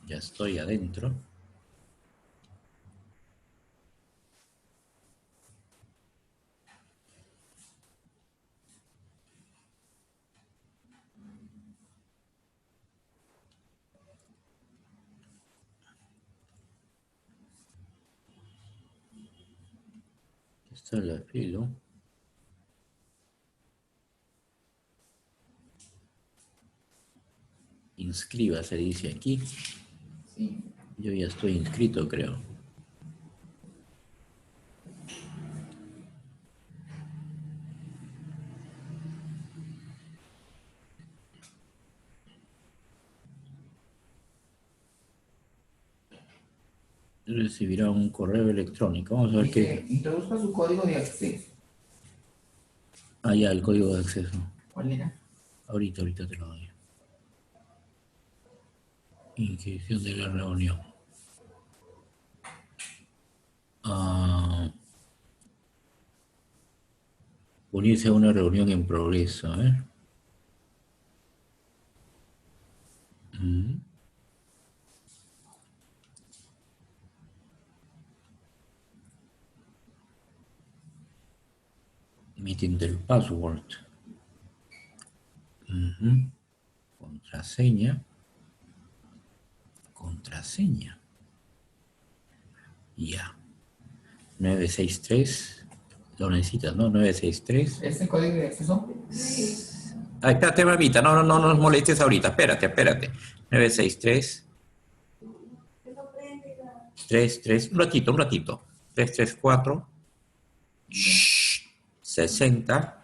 Ya estoy adentro. Está el filo. Inscríbase, dice aquí. Sí. Yo ya estoy inscrito, creo. Recibirá un correo electrónico. Vamos a ver Dice, qué. introduzca su código de acceso. Ah, ya, el código de acceso. ¿Cuál era? Ahorita te lo doy. Inscripción de la reunión. Ah, unirse a una reunión en progreso, ¿eh? Meeting del password. Contraseña. Contraseña. Ya. 963. Lo necesitas, ¿no? 963. ¿Este código de acceso? Ay, espérate, mamita. No nos molestes ahorita. Espérate. 963. 33. Un ratito. 334. 60.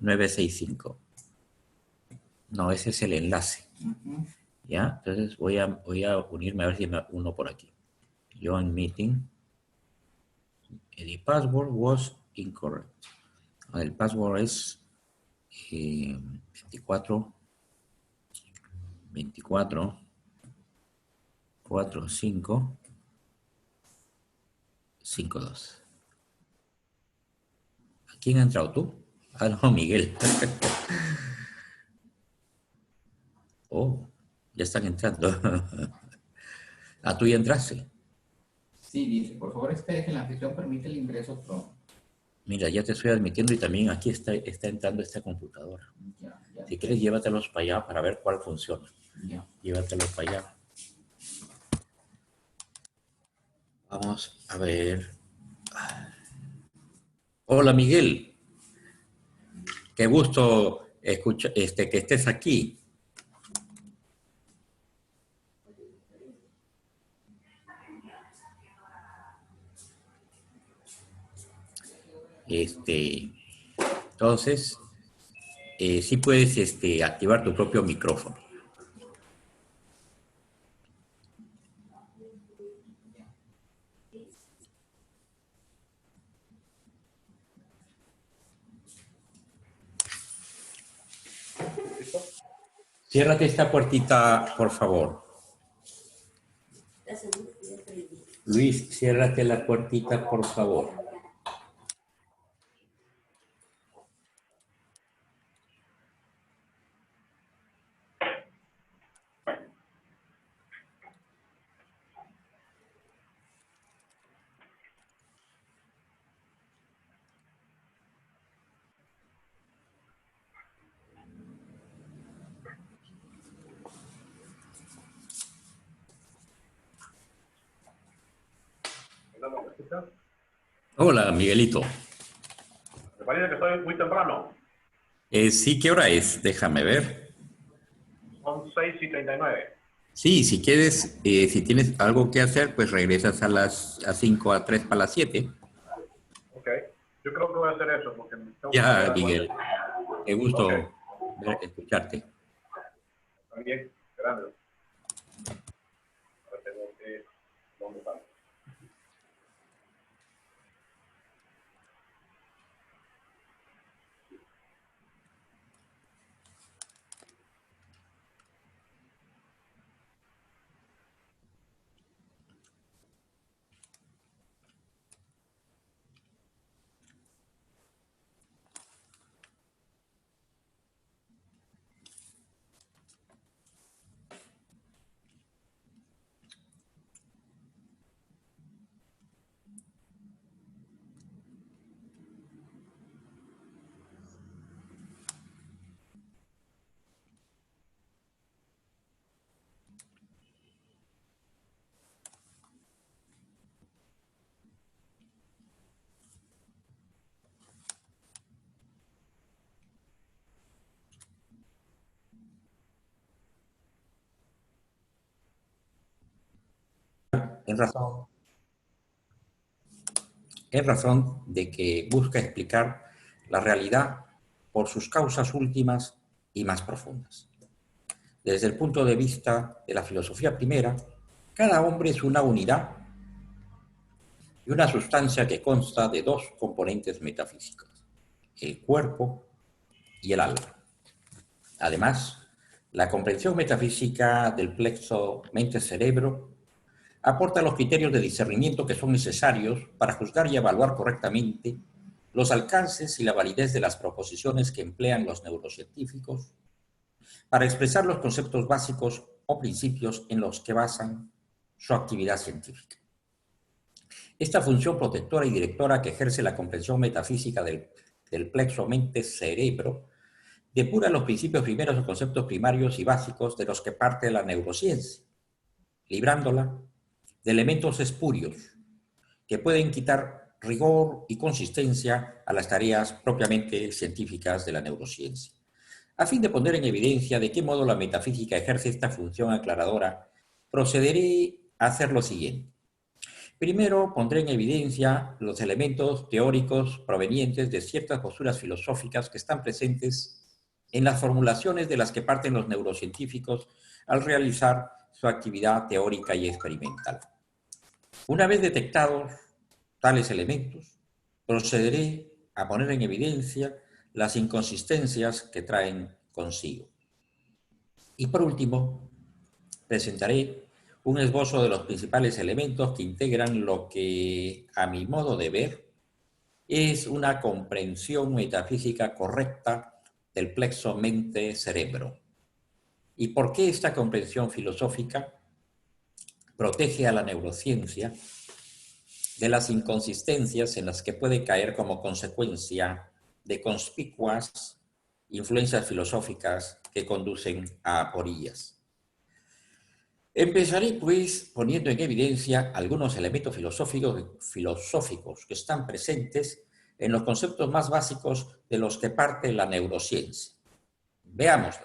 965. No, ese es el enlace. ¿Ya? Entonces voy a unirme a ver si me uno por aquí. Join meeting. The password was incorrect. El password es 24 45 52. ¿A quién ha entrado tú? Ah, no, Miguel. Oh, ya están entrando. Ah, tú ya entraste. Sí, dice, por favor espere que la anfitrión permite el ingreso pronto. Mira, ya te estoy admitiendo y también aquí está entrando esta computadora. Ya. Si quieres, llévatelos para allá para ver cuál funciona. Ya. Llévatelos para allá. Vamos a ver. Hola, Miguel. Qué gusto que estés aquí. Entonces, sí puedes activar tu propio micrófono. Ciérrate esta puertita, por favor. Luis, ciérrate la puertita, por favor. ¿Me escuchas? Hola, Miguelito. Me parece que estoy muy temprano. Sí, ¿qué hora es? Déjame ver. Son 6:39. Sí, si quieres, si tienes algo que hacer, pues regresas a 5 a 3 para las 7. Ok. Yo creo que voy a hacer eso porque tengo que salir Ya, a almorzar. Miguel. Qué Ok. gusto escucharte. También. Gracias. Ahora tengo que... ¿Dónde está? en razón de que busca explicar la realidad por sus causas últimas y más profundas. Desde el punto de vista de la filosofía primera, cada hombre es una unidad y una sustancia que consta de dos componentes metafísicos, el cuerpo y el alma. Además, la comprensión metafísica del plexo mente-cerebro aporta los criterios de discernimiento que son necesarios para juzgar y evaluar correctamente los alcances y la validez de las proposiciones que emplean los neurocientíficos para expresar los conceptos básicos o principios en los que basan su actividad científica. Esta función protectora y directora que ejerce la comprensión metafísica del plexo mente-cerebro depura los principios primeros o conceptos primarios y básicos de los que parte la neurociencia, librándola de elementos espurios que pueden quitar rigor y consistencia a las tareas propiamente científicas de la neurociencia. A fin de poner en evidencia de qué modo la metafísica ejerce esta función aclaradora, procederé a hacer lo siguiente. Primero, pondré en evidencia los elementos teóricos provenientes de ciertas posturas filosóficas que están presentes en las formulaciones de las que parten los neurocientíficos al realizar su actividad teórica y experimental. Una vez detectados tales elementos, procederé a poner en evidencia las inconsistencias que traen consigo. Y por último, presentaré un esbozo de los principales elementos que integran lo que, a mi modo de ver, es una comprensión metafísica correcta del plexo mente-cerebro. ¿Y por qué esta comprensión filosófica protege a la neurociencia de las inconsistencias en las que puede caer como consecuencia de conspicuas influencias filosóficas que conducen a aporías? Empezaré, pues, poniendo en evidencia algunos elementos filosóficos que están presentes en los conceptos más básicos de los que parte la neurociencia. Veamos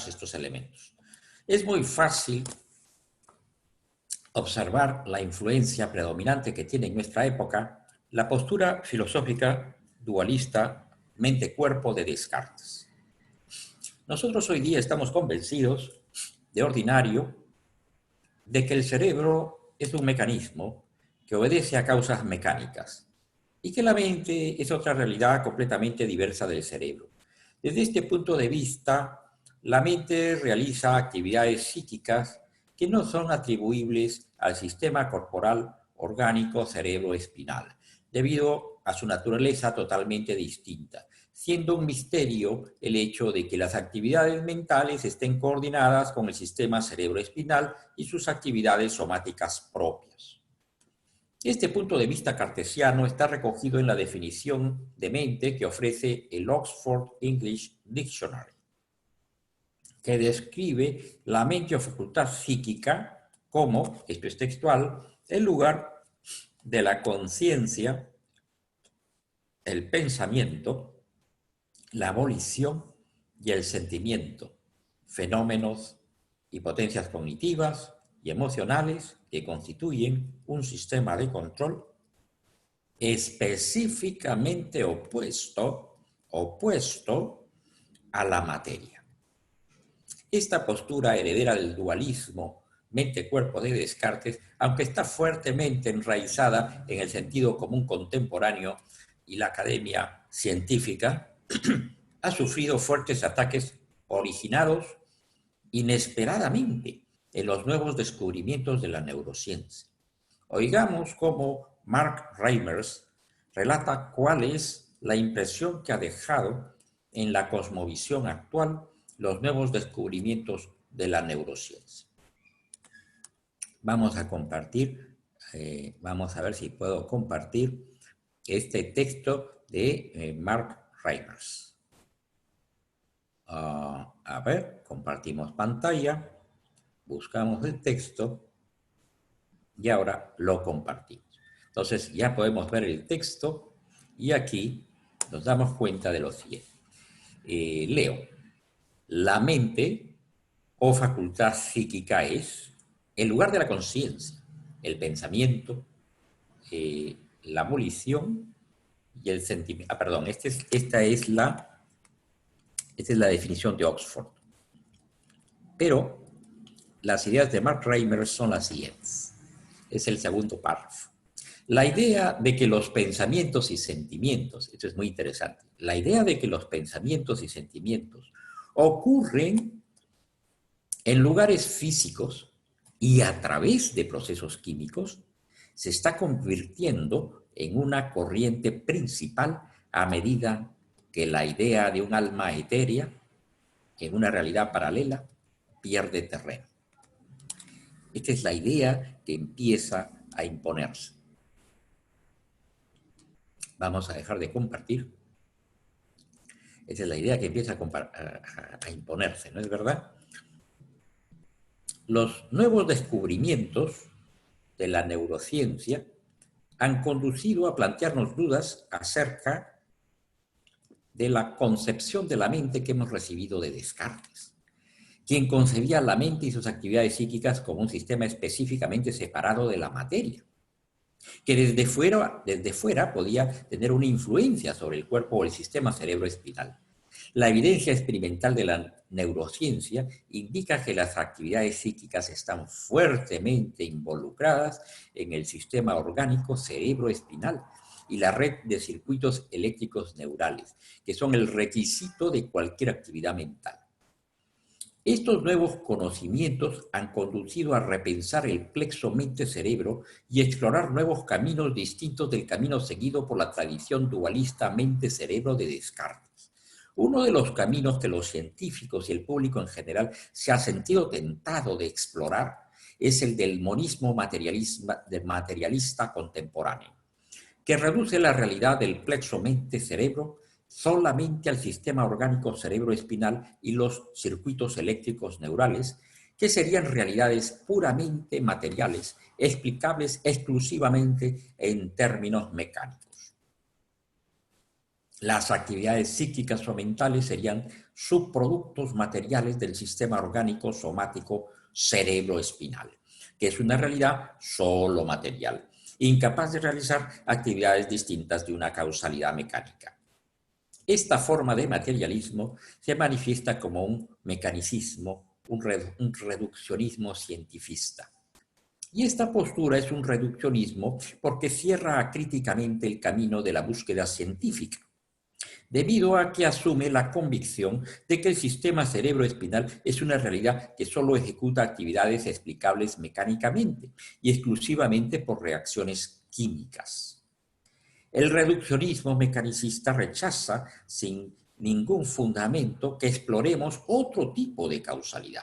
estos elementos. Es muy fácil observar la influencia predominante que tiene en nuestra época la postura filosófica dualista mente-cuerpo de Descartes. Nosotros hoy día estamos convencidos, de ordinario, de que el cerebro es un mecanismo que obedece a causas mecánicas y que la mente es otra realidad completamente diversa del cerebro. Desde este punto de vista, la mente realiza actividades psíquicas que no son atribuibles al sistema corporal orgánico cerebro-espinal, debido a su naturaleza totalmente distinta, siendo un misterio el hecho de que las actividades mentales estén coordinadas con el sistema cerebroespinal y sus actividades somáticas propias. Este punto de vista cartesiano está recogido en la definición de mente que ofrece el Oxford English Dictionary, que describe la mente o facultad psíquica como, esto es textual, el lugar de la conciencia, el pensamiento, la volición y el sentimiento, fenómenos y potencias cognitivas y emocionales que constituyen un sistema de control específicamente opuesto a la materia. Esta postura heredera del dualismo mente-cuerpo de Descartes, aunque está fuertemente enraizada en el sentido común contemporáneo y la academia científica, ha sufrido fuertes ataques originados inesperadamente en los nuevos descubrimientos de la neurociencia. Oigamos cómo Mark Reimers relata cuál es la impresión que ha dejado en la cosmovisión actual los nuevos descubrimientos de la neurociencia. Vamos a compartir, vamos a ver si puedo compartir este texto de Mark Reimers. A ver, compartimos pantalla, buscamos el texto y ahora lo compartimos. Entonces ya podemos ver el texto y aquí nos damos cuenta de lo siguiente. Leo. La mente o facultad psíquica es, en lugar de la conciencia, el pensamiento, la volición y el sentimiento. Perdón, esta es la definición de Oxford. Pero las ideas de Mark Reimer son las siguientes. Es el segundo párrafo. La idea de que los pensamientos y sentimientos, esto es muy interesante, la idea de que los pensamientos y sentimientos ocurren en lugares físicos y a través de procesos químicos se está convirtiendo en una corriente principal a medida que la idea de un alma etérea en una realidad paralela pierde terreno. Esta es la idea que empieza a imponerse. Vamos a dejar de compartir. Esa es la idea que empieza a imponerse, ¿no es verdad? Los nuevos descubrimientos de la neurociencia han conducido a plantearnos dudas acerca de la concepción de la mente que hemos recibido de Descartes, quien concebía la mente y sus actividades psíquicas como un sistema específicamente separado de la materia, que desde fuera podía tener una influencia sobre el cuerpo o el sistema cerebroespinal. La evidencia experimental de la neurociencia indica que las actividades psíquicas están fuertemente involucradas en el sistema orgánico cerebroespinal y la red de circuitos eléctricos neurales, que son el requisito de cualquier actividad mental. Estos nuevos conocimientos han conducido a repensar el plexo mente-cerebro y explorar nuevos caminos distintos del camino seguido por la tradición dualista mente-cerebro de Descartes. Uno de los caminos que los científicos y el público en general se ha sentido tentado de explorar es el del monismo materialista contemporáneo, que reduce la realidad del plexo mente-cerebro solamente al sistema orgánico cerebroespinal y los circuitos eléctricos neurales, que serían realidades puramente materiales, explicables exclusivamente en términos mecánicos. Las actividades psíquicas o mentales serían subproductos materiales del sistema orgánico somático cerebroespinal, que es una realidad solo material, incapaz de realizar actividades distintas de una causalidad mecánica. Esta forma de materialismo se manifiesta como un mecanicismo, un reduccionismo cientifista. Y esta postura es un reduccionismo porque cierra críticamente el camino de la búsqueda científica, debido a que asume la convicción de que el sistema cerebroespinal es una realidad que solo ejecuta actividades explicables mecánicamente y exclusivamente por reacciones químicas. El reduccionismo mecanicista rechaza sin ningún fundamento que exploremos otro tipo de causalidad,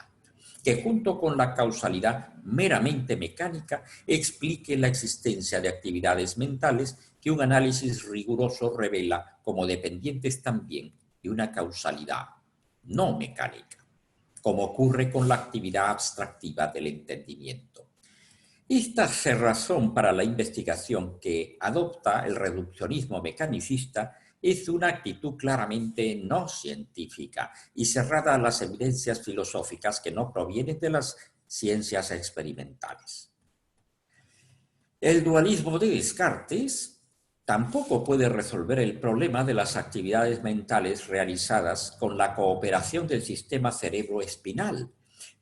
que junto con la causalidad meramente mecánica explique la existencia de actividades mentales que un análisis riguroso revela como dependientes también de una causalidad no mecánica, como ocurre con la actividad abstractiva del entendimiento. Esta cerrazón para la investigación que adopta el reduccionismo mecanicista es una actitud claramente no científica y cerrada a las evidencias filosóficas que no provienen de las ciencias experimentales. El dualismo de Descartes tampoco puede resolver el problema de las actividades mentales realizadas con la cooperación del sistema cerebroespinal,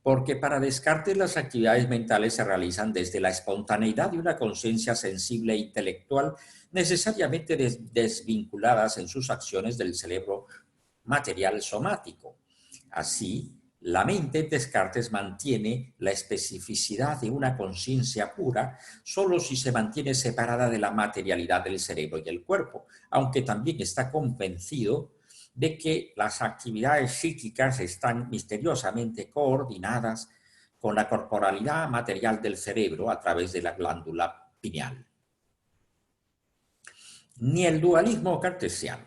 porque para Descartes las actividades mentales se realizan desde la espontaneidad de una conciencia sensible e intelectual necesariamente desvinculadas en sus acciones del cerebro material somático. Así, la mente en Descartes mantiene la especificidad de una conciencia pura solo si se mantiene separada de la materialidad del cerebro y el cuerpo, aunque también está convencido de que las actividades psíquicas están misteriosamente coordinadas con la corporalidad material del cerebro a través de la glándula pineal. Ni el dualismo cartesiano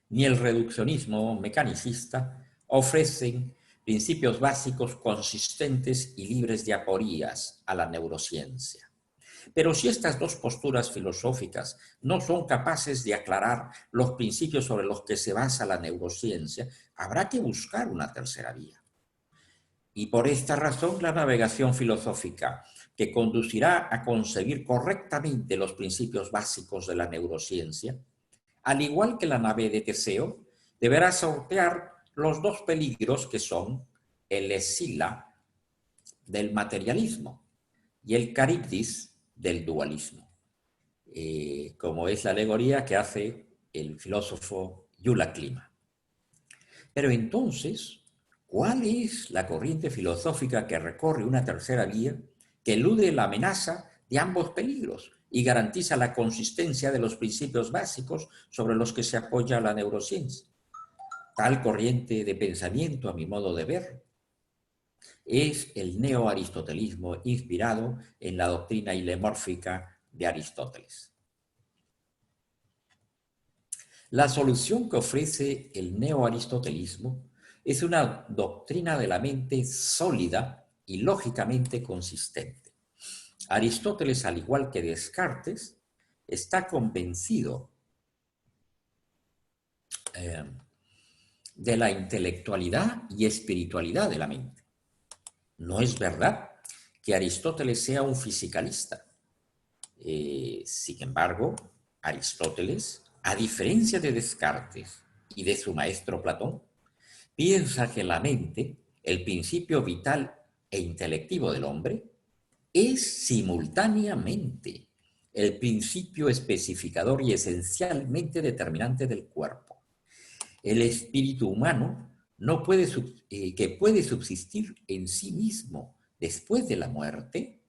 ni el reduccionismo mecanicista ofrecen principios básicos consistentes y libres de aporías a la neurociencia. Pero si estas dos posturas filosóficas no son capaces de aclarar los principios sobre los que se basa la neurociencia, habrá que buscar una tercera vía. Y por esta razón la navegación filosófica, que conducirá a concebir correctamente los principios básicos de la neurociencia, al igual que la nave de Teseo, deberá sortear los dos peligros que son el escila del materialismo y el caribdis del dualismo, como es la alegoría que hace el filósofo Gyula Klima. Pero entonces, ¿cuál es la corriente filosófica que recorre una tercera vía que elude la amenaza de ambos peligros y garantiza la consistencia de los principios básicos sobre los que se apoya la neurociencia? Tal corriente de pensamiento, a mi modo de ver, es el neoaristotelismo inspirado en la doctrina hilemórfica de Aristóteles. La solución que ofrece el neoaristotelismo es una doctrina de la mente sólida y lógicamente consistente. Aristóteles, al igual que Descartes, está convencido de la intelectualidad y espiritualidad de la mente. No es verdad que Aristóteles sea un fisicalista. Sin embargo, Aristóteles, a diferencia de Descartes y de su maestro Platón, piensa que la mente, el principio vital e intelectivo del hombre, es simultáneamente el principio especificador y esencialmente determinante del cuerpo. El espíritu humano que puede subsistir en sí mismo después de la muerte,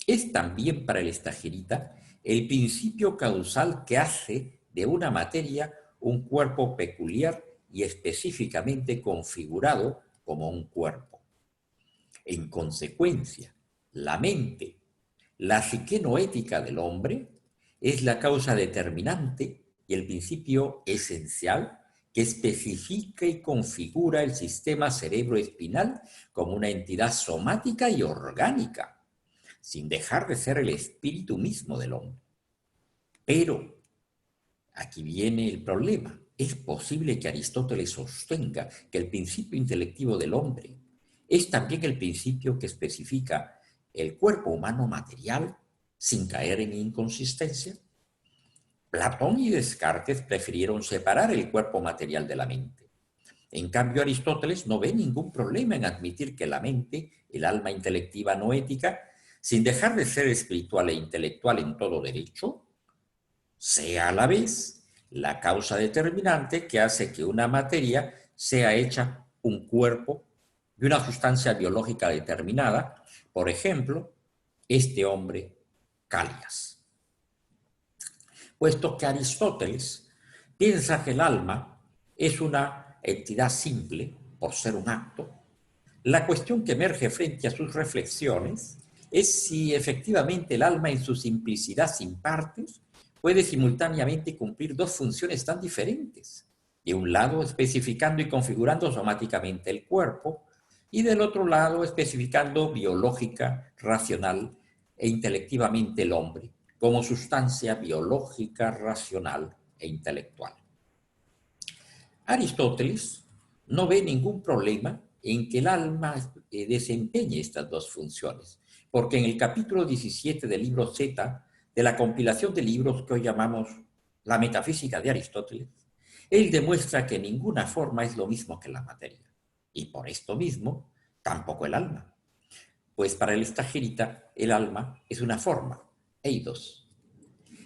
es también para el Stagirita el principio causal que hace de una materia un cuerpo peculiar y específicamente configurado como un cuerpo. En consecuencia, la mente, la psique noética del hombre, es la causa determinante y el principio esencial que especifica y configura el sistema cerebroespinal como una entidad somática y orgánica, sin dejar de ser el espíritu mismo del hombre. Pero aquí viene el problema. Es posible que Aristóteles sostenga que el principio intelectivo del hombre es también el principio que especifica el cuerpo humano material sin caer en inconsistencia. Platón y Descartes prefirieron separar el cuerpo material de la mente. En cambio, Aristóteles no ve ningún problema en admitir que la mente, el alma intelectiva noética, sin dejar de ser espiritual e intelectual en todo derecho, sea a la vez la causa determinante que hace que una materia sea hecha un cuerpo de una sustancia biológica determinada, por ejemplo, este hombre Calias. Puesto que Aristóteles piensa que el alma es una entidad simple por ser un acto, la cuestión que emerge frente a sus reflexiones es si efectivamente el alma en su simplicidad sin partes puede simultáneamente cumplir dos funciones tan diferentes. De un lado, especificando y configurando somáticamente el cuerpo, y del otro lado, especificando biológica, racional e intelectivamente el hombre, como sustancia biológica, racional e intelectual. Aristóteles no ve ningún problema en que el alma desempeñe estas dos funciones, porque en el capítulo 17 del libro Z, de la compilación de libros que hoy llamamos La Metafísica de Aristóteles, él demuestra que ninguna forma es lo mismo que la materia, y por esto mismo, tampoco el alma. Pues para el Stagirita, el alma es una forma, eidos.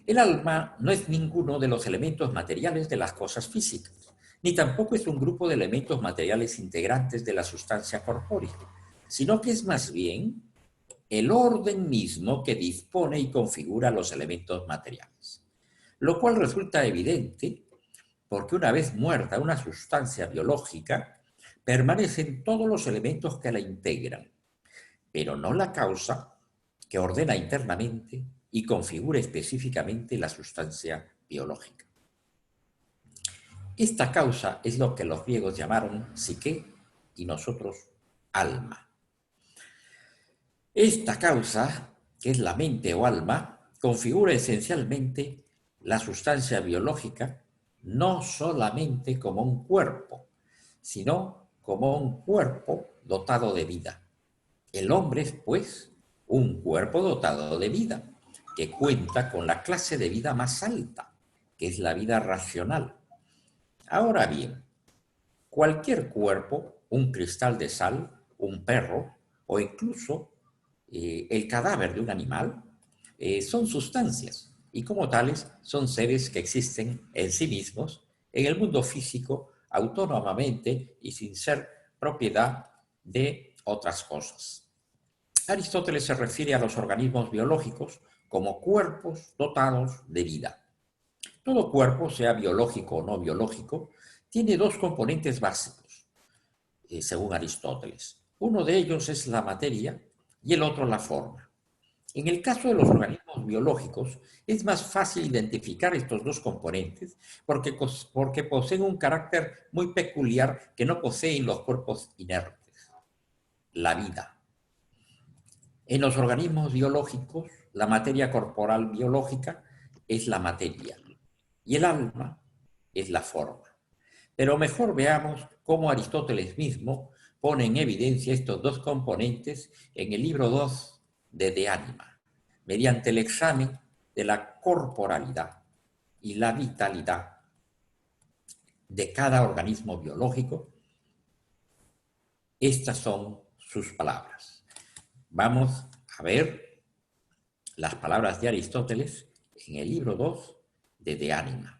El alma no es ninguno de los elementos materiales de las cosas físicas, ni tampoco es un grupo de elementos materiales integrantes de la sustancia corpórea, sino que es más bien el orden mismo que dispone y configura los elementos materiales. Lo cual resulta evidente porque una vez muerta una sustancia biológica, permanecen todos los elementos que la integran, pero no la causa que ordena internamente y configura específicamente la sustancia biológica. Esta causa es lo que los griegos llamaron psique y nosotros alma. Esta causa, que es la mente o alma, configura esencialmente la sustancia biológica no solamente como un cuerpo, sino como un cuerpo dotado de vida. El hombre es, pues, un cuerpo dotado de vida, que cuenta con la clase de vida más alta, que es la vida racional. Ahora bien, cualquier cuerpo, un cristal de sal, un perro o incluso el cadáver de un animal, son sustancias y como tales son seres que existen en sí mismos, en el mundo físico, autónomamente y sin ser propiedad de otras cosas. Aristóteles se refiere a los organismos biológicos como cuerpos dotados de vida. Todo cuerpo, sea biológico o no biológico, tiene dos componentes básicos, según Aristóteles. Uno de ellos es la materia y el otro la forma. En el caso de los organismos biológicos, es más fácil identificar estos dos componentes porque poseen un carácter muy peculiar que no poseen los cuerpos inertes: la vida. En los organismos biológicos, la materia corporal biológica es la materia y el alma es la forma. Pero mejor veamos cómo Aristóteles mismo pone en evidencia estos dos componentes en el libro 2 de Anima, mediante el examen de la corporalidad y la vitalidad de cada organismo biológico. Estas son sus palabras. Vamos a ver las palabras de Aristóteles en el libro 2 de Anima.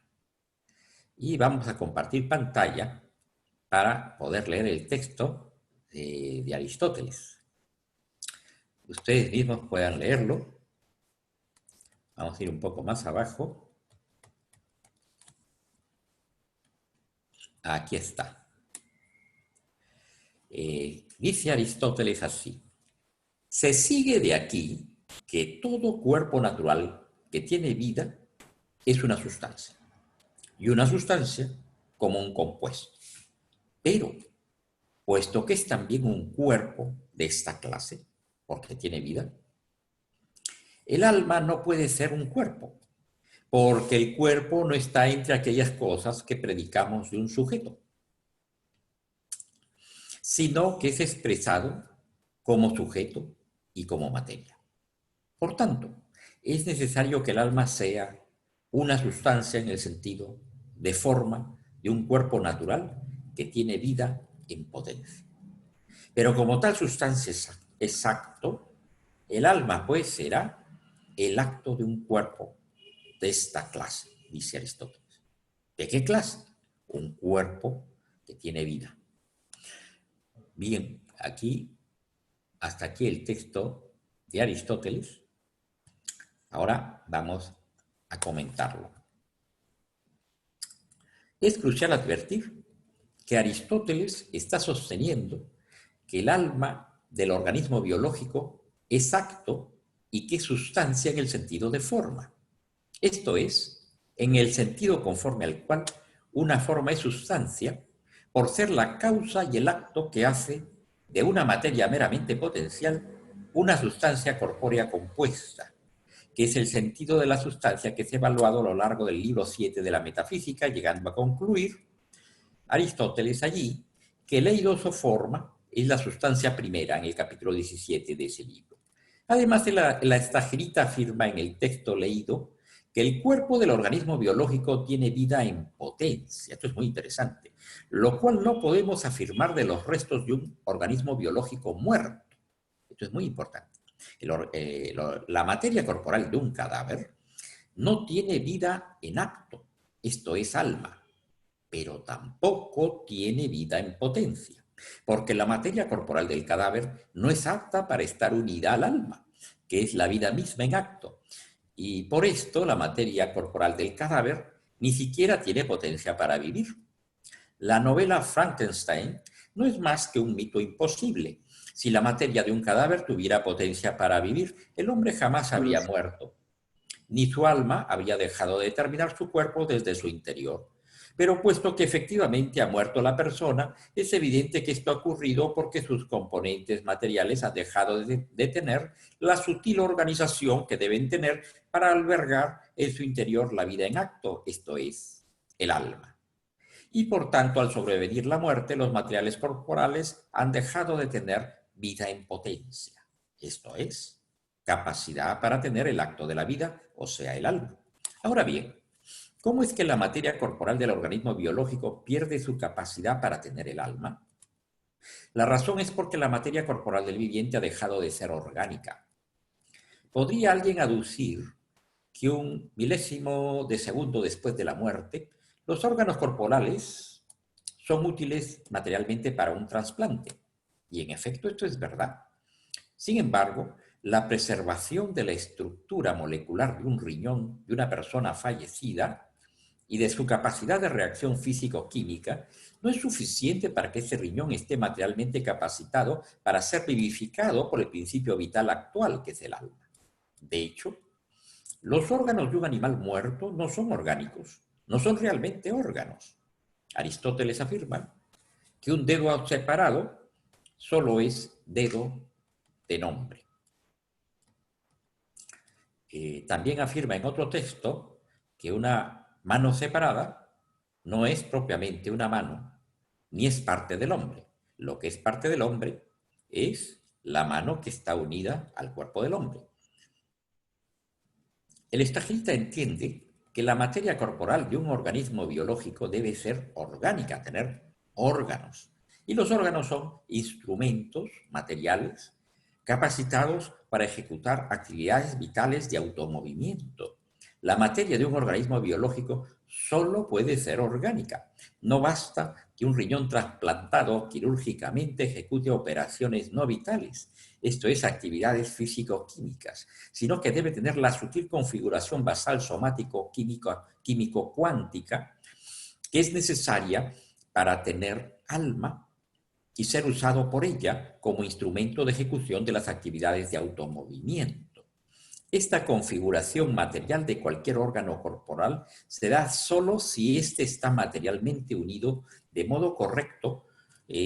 Y vamos a compartir pantalla para poder leer el texto de Aristóteles. Ustedes mismos puedan leerlo. Vamos a ir un poco más abajo. Aquí está. Dice Aristóteles así: se sigue de aquí que todo cuerpo natural que tiene vida es una sustancia, y una sustancia como un compuesto. Pero, puesto que es también un cuerpo de esta clase, porque tiene vida, el alma no puede ser un cuerpo, porque el cuerpo no está entre aquellas cosas que predicamos de un sujeto, sino que es expresado como sujeto y como materia. Por tanto, es necesario que el alma sea una sustancia en el sentido de forma de un cuerpo natural que tiene vida en potencia. Pero como tal sustancia es acto, el alma pues será el acto de un cuerpo de esta clase, dice Aristóteles. ¿De qué clase? Un cuerpo que tiene vida. Bien, hasta aquí el texto de Aristóteles. Ahora vamos a comentarlo. Es crucial advertir que Aristóteles está sosteniendo que el alma del organismo biológico es acto y que es sustancia en el sentido de forma. Esto es, en el sentido conforme al cual una forma es sustancia por ser la causa y el acto que hace de una materia meramente potencial una sustancia corpórea compuesta, que es el sentido de la sustancia que se ha evaluado a lo largo del libro 7 de la Metafísica, llegando a concluir Aristóteles allí que el eidos o forma es la sustancia primera en el capítulo 17 de ese libro. Además, la estagerita afirma en el texto leído que el cuerpo del organismo biológico tiene vida en potencia. Esto es muy interesante, lo cual no podemos afirmar de los restos de un organismo biológico muerto. Esto es muy importante. La materia corporal de un cadáver no tiene vida en acto, esto es alma, pero tampoco tiene vida en potencia, porque la materia corporal del cadáver no es apta para estar unida al alma, que es la vida misma en acto, y por esto la materia corporal del cadáver ni siquiera tiene potencia para vivir. La novela Frankenstein no es más que un mito imposible. Si la materia de un cadáver tuviera potencia para vivir, el hombre jamás habría muerto, ni su alma habría dejado de terminar su cuerpo desde su interior. Pero puesto que efectivamente ha muerto la persona, es evidente que esto ha ocurrido porque sus componentes materiales han dejado de tener la sutil organización que deben tener para albergar en su interior la vida en acto, esto es, el alma. Y por tanto, al sobrevenir la muerte, los materiales corporales han dejado de tener vida en potencia. Esto es, capacidad para tener el acto de la vida, o sea, el alma. Ahora bien, ¿cómo es que la materia corporal del organismo biológico pierde su capacidad para tener el alma? La razón es porque la materia corporal del viviente ha dejado de ser orgánica. ¿Podría alguien aducir que un milésimo de segundo después de la muerte, los órganos corporales son útiles materialmente para un trasplante? Y en efecto esto es verdad. Sin embargo, la preservación de la estructura molecular de un riñón de una persona fallecida y de su capacidad de reacción físico-química no es suficiente para que ese riñón esté materialmente capacitado para ser vivificado por el principio vital actual, que es el alma. De hecho, los órganos de un animal muerto no son orgánicos, no son realmente órganos. Aristóteles afirma que un dedo separado solo es dedo de nombre. También afirma en otro texto que una mano separada no es propiamente una mano, ni es parte del hombre. Lo que es parte del hombre es la mano que está unida al cuerpo del hombre. El estajista entiende que la materia corporal de un organismo biológico debe ser orgánica, tener órganos. Y los órganos son instrumentos materiales capacitados para ejecutar actividades vitales de automovimiento. La materia de un organismo biológico solo puede ser orgánica. No basta que un riñón trasplantado quirúrgicamente ejecute operaciones no vitales, esto es, actividades físico-químicas, sino que debe tener la sutil configuración basal somático-químico-cuántica que es necesaria para tener alma y ser usado por ella como instrumento de ejecución de las actividades de automovimiento. Esta configuración material de cualquier órgano corporal se da solo si éste está materialmente unido de modo correcto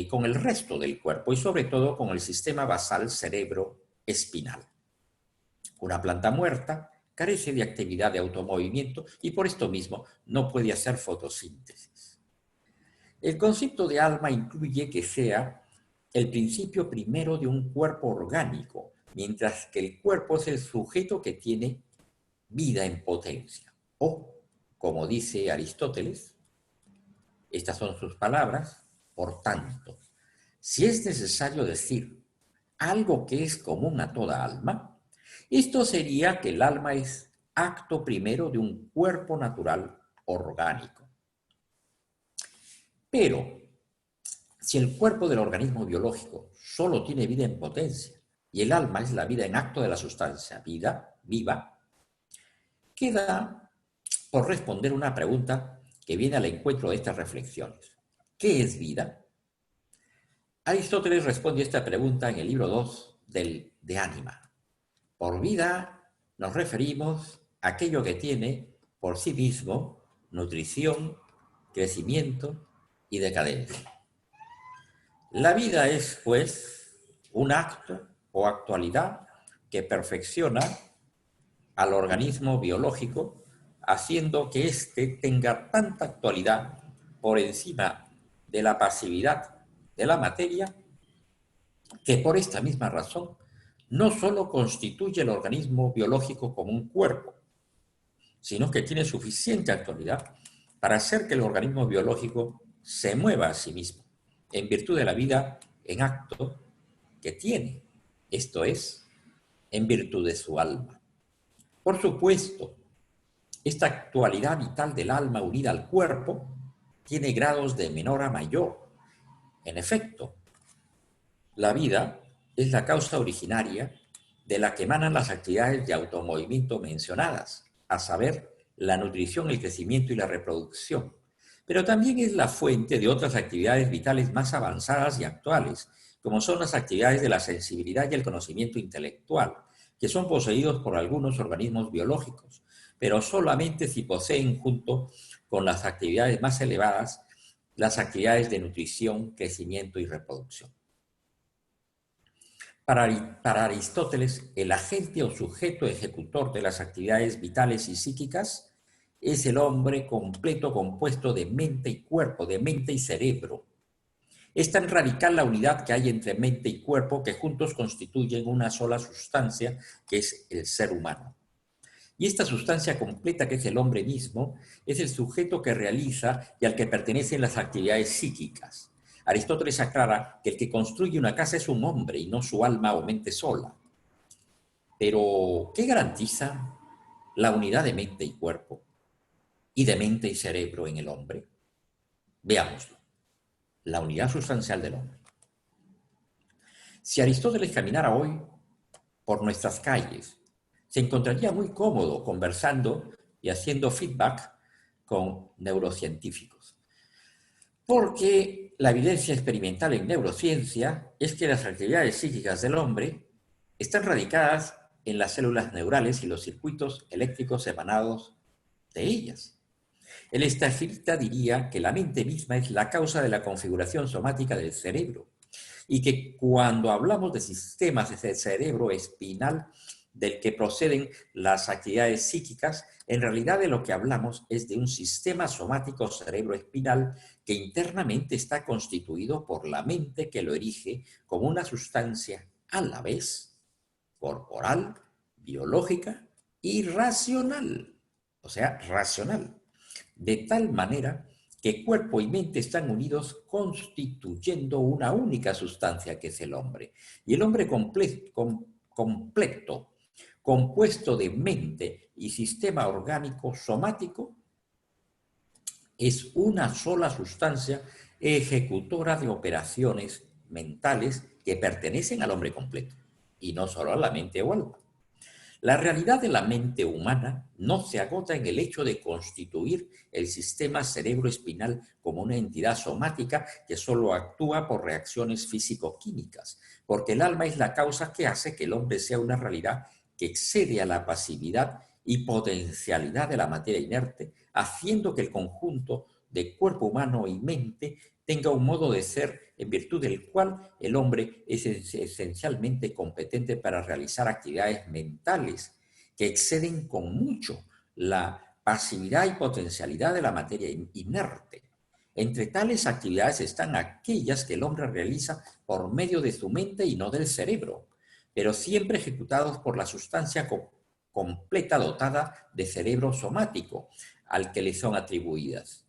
con el resto del cuerpo y sobre todo con el sistema basal cerebro-espinal. Una planta muerta carece de actividad de automovimiento y por esto mismo no puede hacer fotosíntesis. El concepto de alma incluye que sea el principio primero de un cuerpo orgánico, mientras que el cuerpo es el sujeto que tiene vida en potencia. O, como dice Aristóteles, estas son sus palabras, por tanto, si es necesario decir algo que es común a toda alma, esto sería que el alma es acto primero de un cuerpo natural orgánico. Pero, si el cuerpo del organismo biológico solo tiene vida en potencia y el alma es la vida en acto de la sustancia viva, queda por responder una pregunta que viene al encuentro de estas reflexiones. ¿Qué es vida? Aristóteles responde a esta pregunta en el libro 2 del De Ánima. Por vida nos referimos a aquello que tiene por sí mismo nutrición, crecimiento y decadencia. La vida es, pues, un acto o actualidad que perfecciona al organismo biológico, haciendo que éste tenga tanta actualidad por encima de la pasividad de la materia, que por esta misma razón no solo constituye el organismo biológico como un cuerpo, sino que tiene suficiente actualidad para hacer que el organismo biológico se mueva a sí mismo, en virtud de la vida en acto que tiene, esto es, en virtud de su alma. Por supuesto, esta actualidad vital del alma unida al cuerpo tiene grados de menor a mayor. En efecto, la vida es la causa originaria de la que emanan las actividades de automovimiento mencionadas, a saber, la nutrición, el crecimiento y la reproducción. Pero también es la fuente de otras actividades vitales más avanzadas y actuales, como son las actividades de la sensibilidad y el conocimiento intelectual, que son poseídos por algunos organismos biológicos, pero solamente si poseen junto con las actividades más elevadas las actividades de nutrición, crecimiento y reproducción. Para Aristóteles, el agente o sujeto ejecutor de las actividades vitales y psíquicas es el hombre completo compuesto de mente y cuerpo, de mente y cerebro. Es tan radical la unidad que hay entre mente y cuerpo que juntos constituyen una sola sustancia que es el ser humano. Y esta sustancia completa que es el hombre mismo es el sujeto que realiza y al que pertenecen las actividades psíquicas. Aristóteles aclara que el que construye una casa es un hombre y no su alma o mente sola. Pero, ¿qué garantiza la unidad de mente y cuerpo y de mente y cerebro en el hombre? Veámoslo. La unidad sustancial del hombre. Si Aristóteles caminara hoy por nuestras calles, se encontraría muy cómodo conversando y haciendo feedback con neurocientíficos. Porque la evidencia experimental en neurociencia es que las actividades psíquicas del hombre están radicadas en las células neurales y los circuitos eléctricos emanados de ellas. El estagirita diría que la mente misma es la causa de la configuración somática del cerebro y que cuando hablamos de sistemas de cerebro espinal del que proceden las actividades psíquicas, en realidad de lo que hablamos es de un sistema somático cerebroespinal que internamente está constituido por la mente que lo erige como una sustancia a la vez corporal, biológica y racional, o sea, racional, de tal manera que cuerpo y mente están unidos constituyendo una única sustancia que es el hombre. Y el hombre completo, compuesto de mente y sistema orgánico somático, es una sola sustancia ejecutora de operaciones mentales que pertenecen al hombre completo, y no solo a la mente o alma. La realidad de la mente humana no se agota en el hecho de constituir el sistema cerebroespinal como una entidad somática que solo actúa por reacciones físico-químicas, porque el alma es la causa que hace que el hombre sea una realidad que excede a la pasividad y potencialidad de la materia inerte, haciendo que el conjunto de cuerpo humano y mente tenga un modo de ser en virtud del cual el hombre es esencialmente competente para realizar actividades mentales que exceden con mucho la pasividad y potencialidad de la materia inerte. Entre tales actividades están aquellas que el hombre realiza por medio de su mente y no del cerebro, pero siempre ejecutados por la sustancia completa dotada de cerebro somático al que le son atribuidas.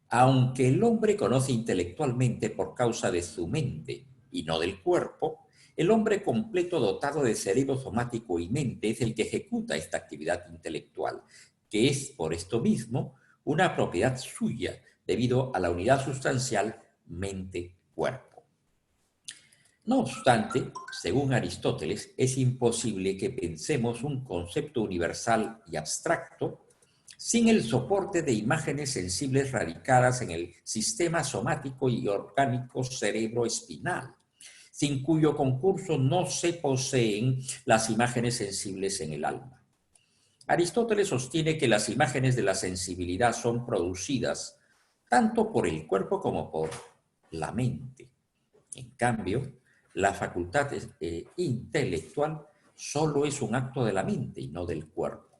Aunque el hombre conoce intelectualmente por causa de su mente y no del cuerpo, el hombre completo dotado de cerebro somático y mente es el que ejecuta esta actividad intelectual, que es, por esto mismo, una propiedad suya debido a la unidad sustancial mente-cuerpo. No obstante, según Aristóteles, es imposible que pensemos un concepto universal y abstracto sin el soporte de imágenes sensibles radicadas en el sistema somático y orgánico cerebroespinal, sin cuyo concurso no se poseen las imágenes sensibles en el alma. Aristóteles sostiene que las imágenes de la sensibilidad son producidas tanto por el cuerpo como por la mente. En cambio, la facultad intelectual solo es un acto de la mente y no del cuerpo.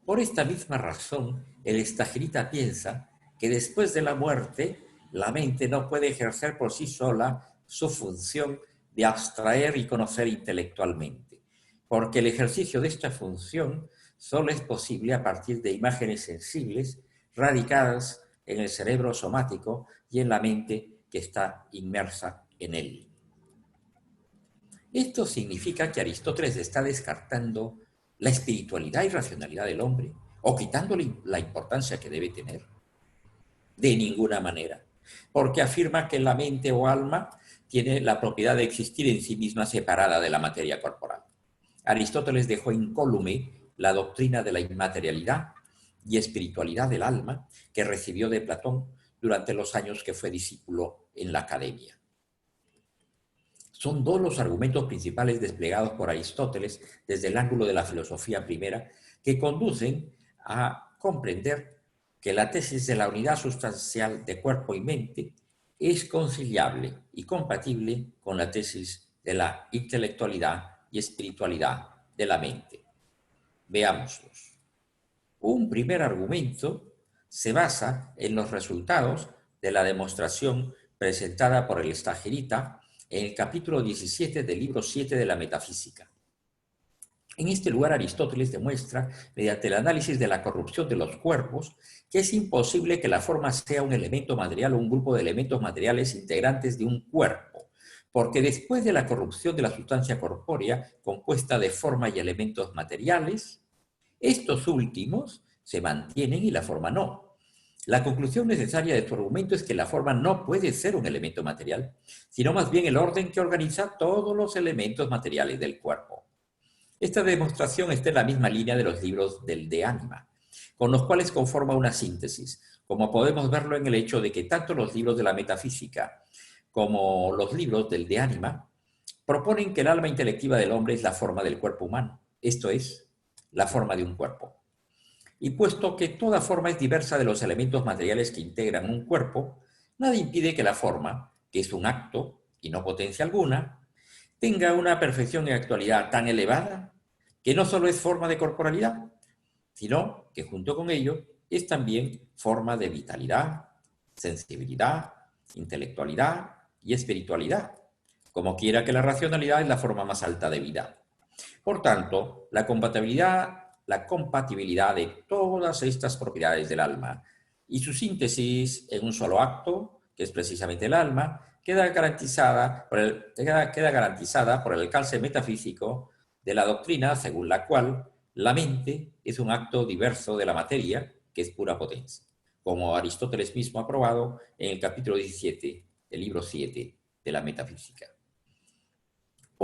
Por esta misma razón, el estagirita piensa que después de la muerte, la mente no puede ejercer por sí sola su función de abstraer y conocer intelectualmente, porque el ejercicio de esta función solo es posible a partir de imágenes sensibles radicadas en el cerebro somático y en la mente que está inmersa en él. Esto significa que Aristóteles está descartando la espiritualidad y racionalidad del hombre o quitándole la importancia que debe tener. De ninguna manera, porque afirma que la mente o alma tiene la propiedad de existir en sí misma separada de la materia corporal. Aristóteles dejó incólume la doctrina de la inmaterialidad y espiritualidad del alma que recibió de Platón durante los años que fue discípulo en la academia. Son dos los argumentos principales desplegados por Aristóteles desde el ángulo de la filosofía primera que conducen a comprender que la tesis de la unidad sustancial de cuerpo y mente es conciliable y compatible con la tesis de la intelectualidad y espiritualidad de la mente. Veámoslos. Un primer argumento se basa en los resultados de la demostración presentada por el Stagirita en el capítulo 17 del libro 7 de la Metafísica. En este lugar Aristóteles demuestra, mediante el análisis de la corrupción de los cuerpos, que es imposible que la forma sea un elemento material o un grupo de elementos materiales integrantes de un cuerpo, porque después de la corrupción de la sustancia corpórea, compuesta de forma y elementos materiales, estos últimos se mantienen y la forma no. La conclusión necesaria de tu argumento es que la forma no puede ser un elemento material, sino más bien el orden que organiza todos los elementos materiales del cuerpo. Esta demostración está en la misma línea de los libros del De Anima, con los cuales conforma una síntesis, como podemos verlo en el hecho de que tanto los libros de la metafísica como los libros del De Anima proponen que el alma intelectiva del hombre es la forma del cuerpo humano, esto es, la forma de un cuerpo. Y puesto que toda forma es diversa de los elementos materiales que integran un cuerpo, nada impide que la forma, que es un acto y no potencia alguna, tenga una perfección y actualidad tan elevada que no solo es forma de corporalidad, sino que junto con ello es también forma de vitalidad, sensibilidad, intelectualidad y espiritualidad, como quiera que la racionalidad es la forma más alta de vida. Por tanto, la compatibilidad de todas estas propiedades del alma y su síntesis en un solo acto, que es precisamente el alma, queda garantizada por el alcance metafísico de la doctrina según la cual la mente es un acto diverso de la materia, que es pura potencia, como Aristóteles mismo ha probado en el capítulo 17 del libro 7 de la Metafísica.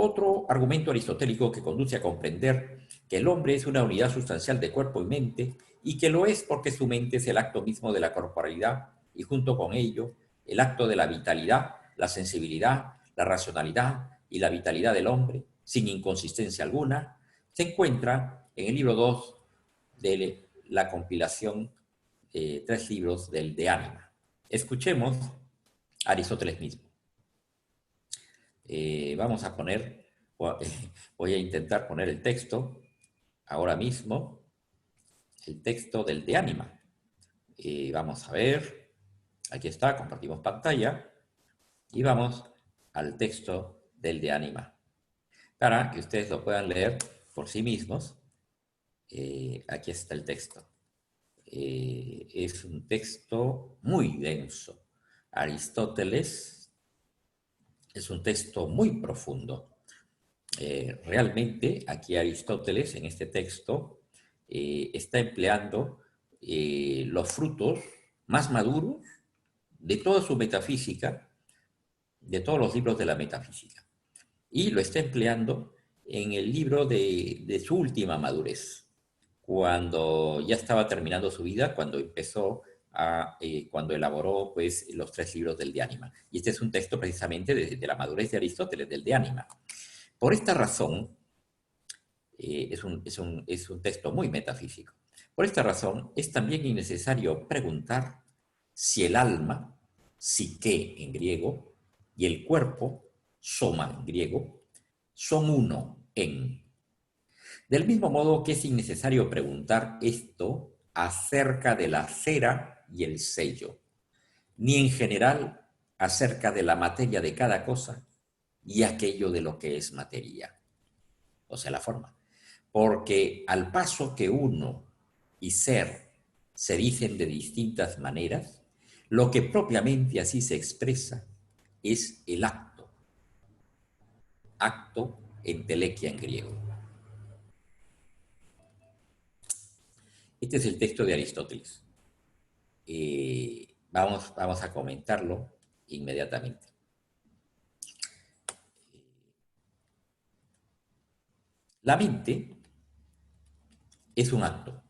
Otro argumento aristotélico que conduce a comprender que el hombre es una unidad sustancial de cuerpo y mente, y que lo es porque su mente es el acto mismo de la corporalidad, y junto con ello, el acto de la vitalidad, la sensibilidad, la racionalidad y la vitalidad del hombre, sin inconsistencia alguna, se encuentra en el libro 2 de la compilación 3 libros del De Anima. Escuchemos a Aristóteles mismo. Vamos a poner, voy a intentar poner el texto ahora mismo, el texto del De Anima. Vamos a ver, aquí está, compartimos pantalla y vamos al texto del De Anima para que ustedes lo puedan leer por sí mismos. Aquí está el texto. Es un texto muy denso. Aristóteles es un texto muy profundo. Realmente aquí Aristóteles en este texto está empleando los frutos más maduros de toda su metafísica, de todos los libros de la metafísica, y lo está empleando en el libro de su última madurez, cuando ya estaba terminando su vida, cuando empezó cuando elaboró pues, los 3 libros del De Anima. Y este es un texto precisamente de la madurez de Aristóteles, del De Anima. Por esta razón, es un texto muy metafísico. Por esta razón, es también innecesario preguntar si el alma, psique en griego, y el cuerpo, soma en griego, son uno en. Del mismo modo que es innecesario preguntar esto acerca de la cera y el sello, ni en general acerca de la materia de cada cosa y aquello de lo que es materia, o sea, la forma. Porque al paso que uno y ser se dicen de distintas maneras, lo que propiamente así se expresa es el acto. Acto, entelequia en griego. Este es el texto de Aristóteles. Vamos a comentarlo inmediatamente. La mente es un acto,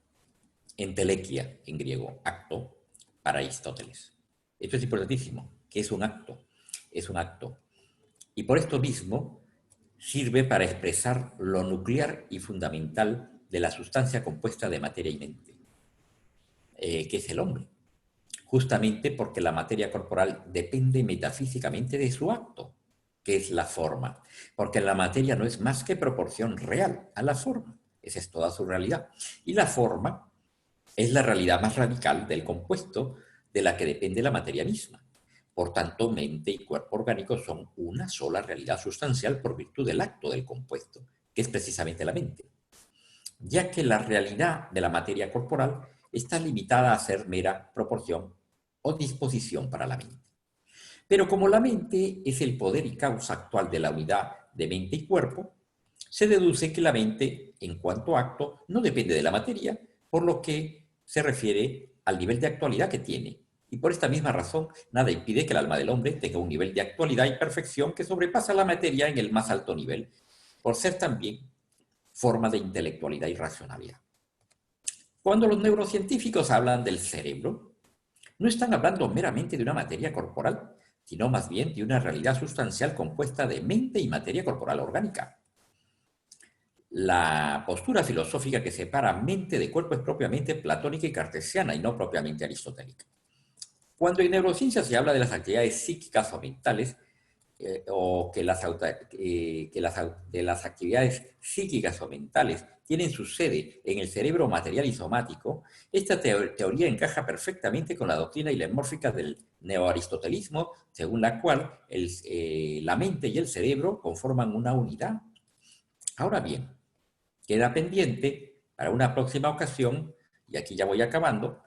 entelequia en griego, acto, para Aristóteles. Esto es importantísimo, que es un acto, y por esto mismo sirve para expresar lo nuclear y fundamental de la sustancia compuesta de materia y mente, que es el hombre, justamente porque la materia corporal depende metafísicamente de su acto, que es la forma, porque la materia no es más que proporción real a la forma, esa es toda su realidad, y la forma es la realidad más radical del compuesto de la que depende la materia misma. Por tanto, mente y cuerpo orgánico son una sola realidad sustancial por virtud del acto del compuesto, que es precisamente la mente, ya que la realidad de la materia corporal está limitada a ser mera proporción o disposición para la mente. Pero como la mente es el poder y causa actual de la unidad de mente y cuerpo, se deduce que la mente, en cuanto a acto, no depende de la materia, por lo que se refiere al nivel de actualidad que tiene. Y por esta misma razón, nada impide que el alma del hombre tenga un nivel de actualidad y perfección que sobrepasa la materia en el más alto nivel, por ser también forma de intelectualidad y racionalidad. Cuando los neurocientíficos hablan del cerebro, no están hablando meramente de una materia corporal, sino más bien de una realidad sustancial compuesta de mente y materia corporal orgánica. La postura filosófica que separa mente de cuerpo es propiamente platónica y cartesiana y no propiamente aristotélica. Cuando en neurociencia se habla de las actividades psíquicas o mentales, o que de las actividades psíquicas o mentales tienen su sede en el cerebro material y somático, esta teoría encaja perfectamente con la doctrina ilemórfica del neoaristotelismo, según la cual la mente y el cerebro conforman una unidad. Ahora bien, queda pendiente para una próxima ocasión, y aquí ya voy acabando,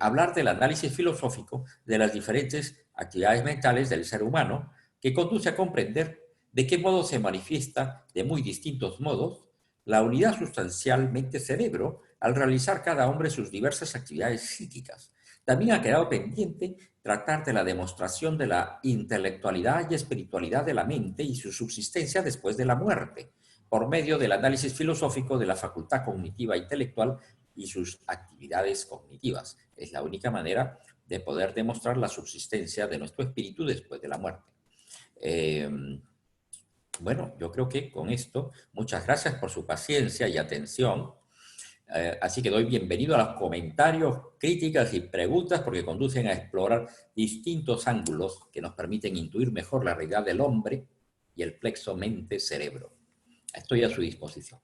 hablar del análisis filosófico de las diferentes actividades mentales del ser humano, que conduce a comprender de qué modo se manifiesta de muy distintos modos la unidad sustancial mente-cerebro al realizar cada hombre sus diversas actividades psíquicas. También ha quedado pendiente tratar de la demostración de la intelectualidad y espiritualidad de la mente y su subsistencia después de la muerte, por medio del análisis filosófico de la facultad cognitiva intelectual y sus actividades cognitivas. Es la única manera de poder demostrar la subsistencia de nuestro espíritu después de la muerte. Bueno, yo creo que con esto, muchas gracias por su paciencia y atención. Así que doy bienvenido a los comentarios, críticas y preguntas porque conducen a explorar distintos ángulos que nos permiten intuir mejor la realidad del hombre y el plexo mente-cerebro. Estoy a su disposición.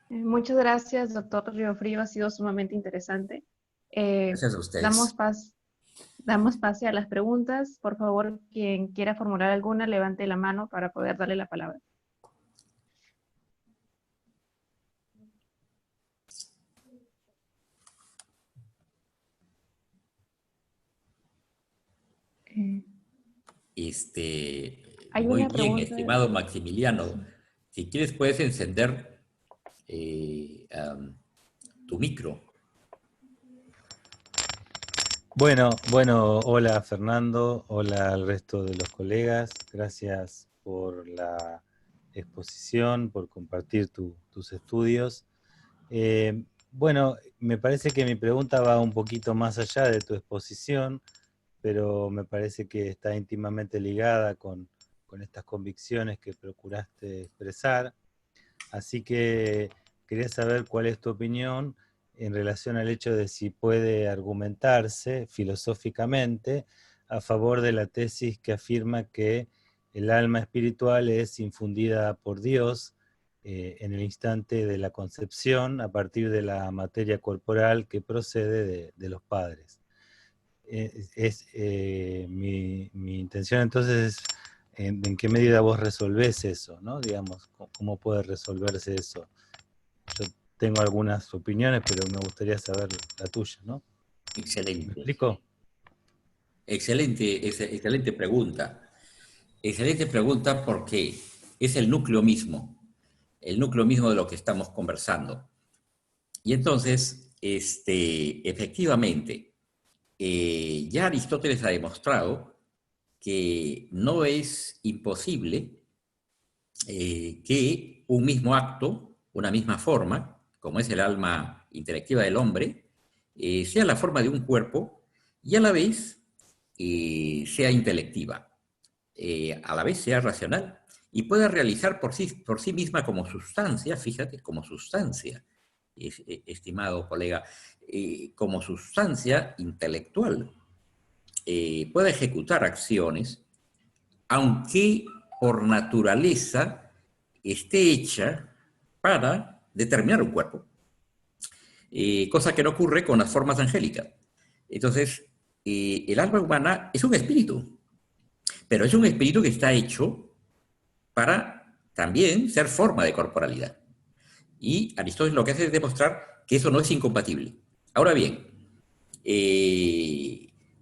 Muchas gracias, doctor Riofrío. Ha sido sumamente interesante. Gracias a ustedes. Damos pase a las preguntas. Por favor, quien quiera formular alguna, levante la mano para poder darle la palabra. Hay Muy una bien, pregunta. estimado Maximiliano. Si quieres, puedes encender tu micro. Bueno, hola Fernando, hola al resto de los colegas, gracias por la exposición, por compartir tus estudios. Bueno, me parece que mi pregunta va un poquito más allá de tu exposición, pero me parece que está íntimamente ligada con estas convicciones que procuraste expresar. Así que quería saber cuál es tu opinión en relación al hecho de si puede argumentarse filosóficamente a favor de la tesis que afirma que el alma espiritual es infundida por Dios en el instante de la concepción a partir de la materia corporal que procede de los padres. Mi intención entonces es en qué medida vos resolvés eso, ¿no? Digamos, ¿cómo puede resolverse eso? Yo tengo algunas opiniones, pero me gustaría saber la tuya, ¿no? Excelente. ¿Me explico? Excelente pregunta. Excelente pregunta porque es el núcleo mismo de lo que estamos conversando. Y entonces, efectivamente, ya Aristóteles ha demostrado que no es imposible que un mismo acto, una misma forma, como es el alma intelectiva del hombre, sea la forma de un cuerpo y a la vez sea intelectiva, a la vez sea racional y pueda realizar por sí misma como sustancia, fíjate, como sustancia, estimado colega, como sustancia intelectual, pueda ejecutar acciones, aunque por naturaleza esté hecha para determinar un cuerpo. cosa que no ocurre con las formas angélicas. Entonces, el alma humana es un espíritu, pero es un espíritu que está hecho para también ser forma de corporalidad. Y Aristóteles lo que hace es demostrar que eso no es incompatible. Ahora bien,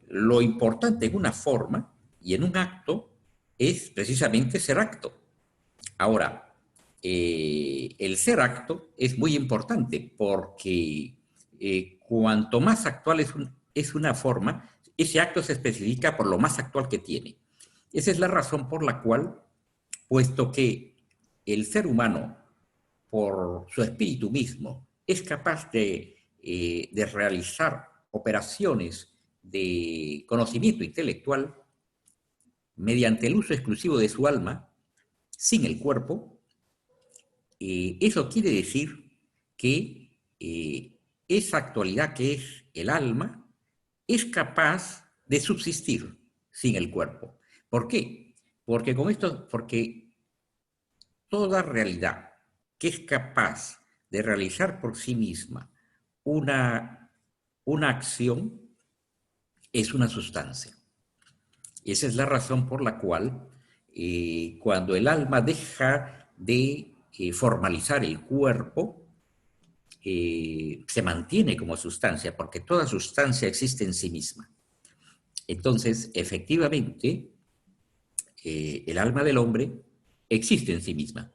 lo importante en una forma y en un acto es precisamente ser acto. Ahora, el ser acto es muy importante porque cuanto más actual es una forma, ese acto se especifica por lo más actual que tiene. Esa es la razón por la cual, puesto que el ser humano, por su espíritu mismo, es capaz de realizar operaciones de conocimiento intelectual mediante el uso exclusivo de su alma, sin el cuerpo, eso quiere decir que esa actualidad que es el alma es capaz de subsistir sin el cuerpo. ¿Por qué? Porque toda realidad que es capaz de realizar por sí misma una acción es una sustancia. Esa es la razón por la cual cuando el alma deja de formalizar el cuerpo, se mantiene como sustancia, porque toda sustancia existe en sí misma. Entonces, efectivamente, el alma del hombre existe en sí misma.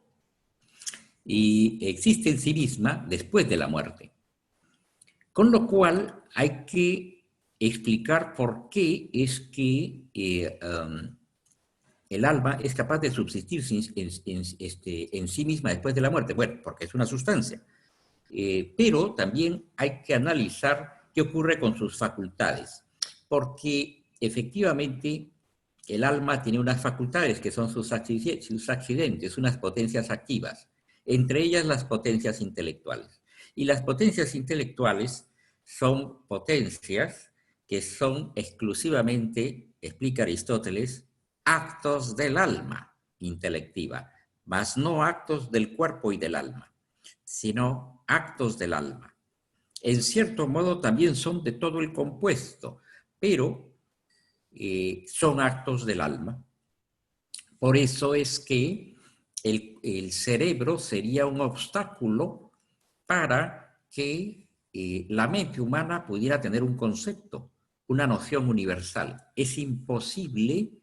Y existe en sí misma después de la muerte. Con lo cual, hay que explicar por qué es que el alma es capaz de subsistir en sí misma después de la muerte. Bueno, porque es una sustancia. Pero también hay que analizar qué ocurre con sus facultades. Porque efectivamente el alma tiene unas facultades que son sus accidentes, unas potencias activas. Entre ellas las potencias intelectuales. Y las potencias intelectuales son potencias que son exclusivamente, explica Aristóteles, actos del alma intelectiva, mas no actos del cuerpo y del alma, sino actos del alma. En cierto modo también son de todo el compuesto, pero son actos del alma. Por eso es que el cerebro sería un obstáculo para que la mente humana pudiera tener un concepto, una noción universal. Es imposible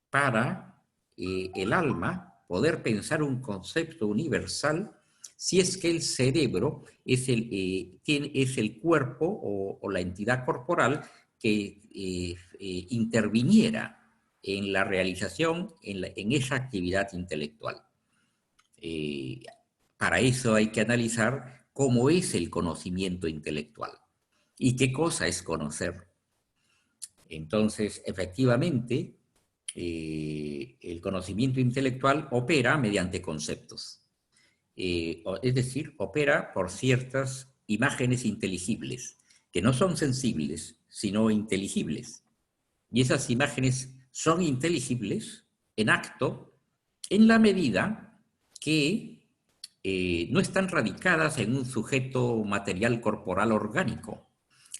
para el alma poder pensar un concepto universal si es que el cerebro es el cuerpo o la entidad corporal que interviniera en la realización, en esa actividad intelectual. Para eso hay que analizar cómo es el conocimiento intelectual y qué cosa es conocer. Entonces, efectivamente, el conocimiento intelectual opera mediante conceptos. Es decir, opera por ciertas imágenes inteligibles, que no son sensibles, sino inteligibles. Y esas imágenes son inteligibles en acto en la medida que no están radicadas en un sujeto material corporal orgánico.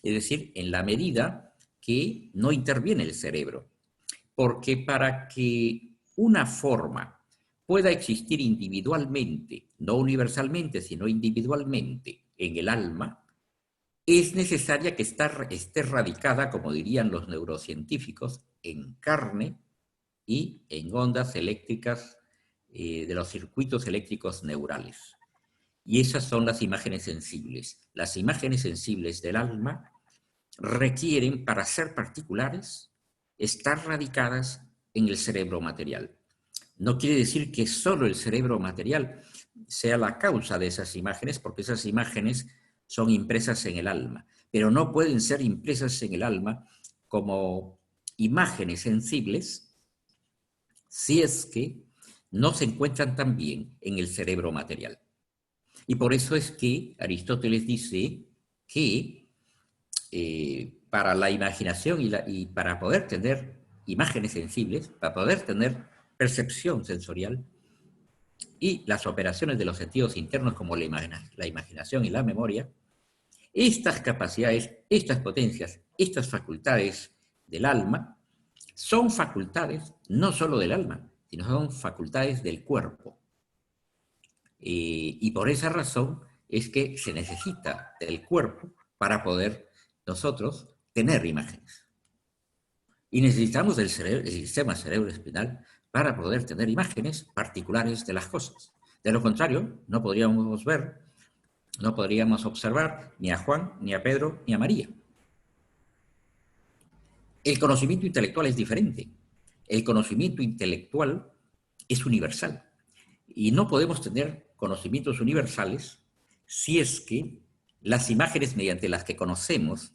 Es decir, en la medida que no interviene el cerebro. Porque para que una forma pueda existir individualmente, no universalmente, sino individualmente en el alma, es necesaria que esté radicada, como dirían los neurocientíficos, en carne y en ondas eléctricas de los circuitos eléctricos neurales. Y esas son las imágenes sensibles. Las imágenes sensibles del alma requieren, para ser particulares, estar radicadas en el cerebro material. No quiere decir que solo el cerebro material sea la causa de esas imágenes, porque esas imágenes son impresas en el alma, pero no pueden ser impresas en el alma como imágenes sensibles si es que no se encuentran también en el cerebro material. Y por eso es que Aristóteles dice que para la imaginación y para poder tener imágenes sensibles, para poder tener percepción sensorial y las operaciones de los sentidos internos como la imaginación y la memoria, Estas capacidades, estas potencias, estas facultades del alma, son facultades no solo del alma, sino son facultades del cuerpo. Y por esa razón es que se necesita del cuerpo para poder nosotros tener imágenes. Y necesitamos del cerebro, el sistema cerebroespinal para poder tener imágenes particulares de las cosas. De lo contrario, no podríamos ver, no podríamos observar ni a Juan, ni a Pedro, ni a María. El conocimiento intelectual es diferente. El conocimiento intelectual es universal. Y no podemos tener conocimientos universales si es que las imágenes mediante las que conocemos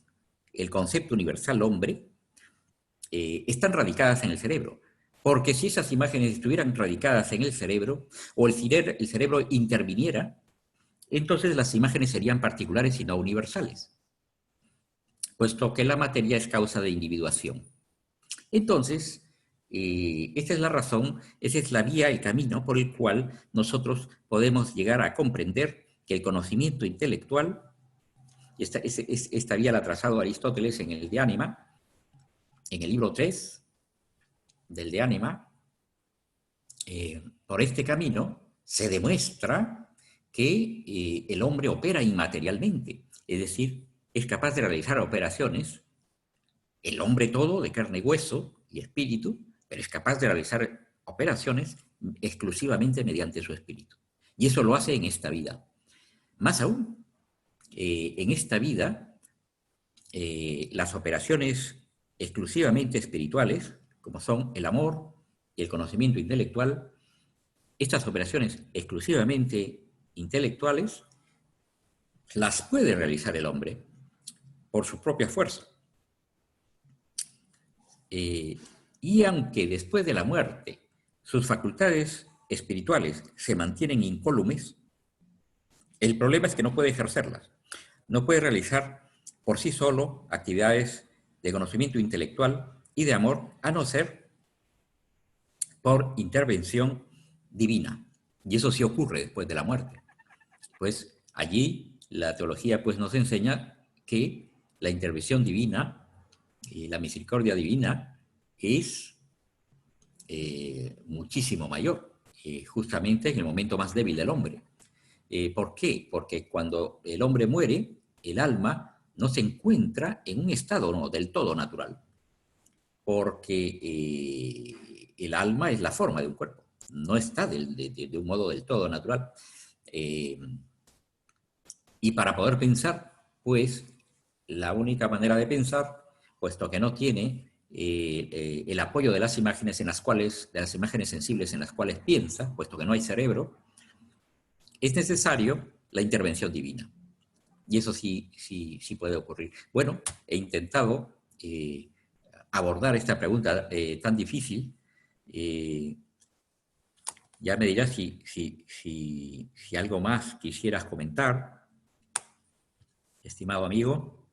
el concepto universal hombre están radicadas en el cerebro. Porque si esas imágenes estuvieran radicadas en el cerebro, o el cerebro interviniera, entonces las imágenes serían particulares y no universales, puesto que la materia es causa de individuación. Entonces, esta es la razón, esa es la vía, el camino por el cual nosotros podemos llegar a comprender que el conocimiento intelectual, esta vía la ha trazado Aristóteles en el De Anima, en el libro 3 del De Anima. Por este camino se demuestra que el hombre opera inmaterialmente, es decir, es capaz de realizar operaciones, el hombre todo, de carne y hueso y espíritu, pero es capaz de realizar operaciones exclusivamente mediante su espíritu. Y eso lo hace en esta vida. Más aún, en esta vida, las operaciones exclusivamente espirituales, como son el amor y el conocimiento intelectual, estas operaciones exclusivamente intelectuales las puede realizar el hombre por su propia fuerza. Y aunque después de la muerte sus facultades espirituales se mantienen incólumes, el problema es que no puede ejercerlas. No puede realizar por sí solo actividades de conocimiento intelectual y de amor, a no ser por intervención divina. Y eso sí ocurre después de la muerte. Pues allí la teología pues, nos enseña que la intervención divina y la misericordia divina es muchísimo mayor, justamente en el momento más débil del hombre. ¿Por qué? Porque cuando el hombre muere, el alma no se encuentra en un estado del todo natural, porque el alma es la forma de un cuerpo, no está de un modo del todo natural. Y para poder pensar, pues, la única manera de pensar, puesto que no tiene el apoyo de las imágenes de las imágenes sensibles en las cuales piensa, puesto que no hay cerebro, es necesario la intervención divina. Y eso sí puede ocurrir. Bueno, he intentado abordar esta pregunta tan difícil. Ya me dirás si algo más quisieras comentar, estimado amigo.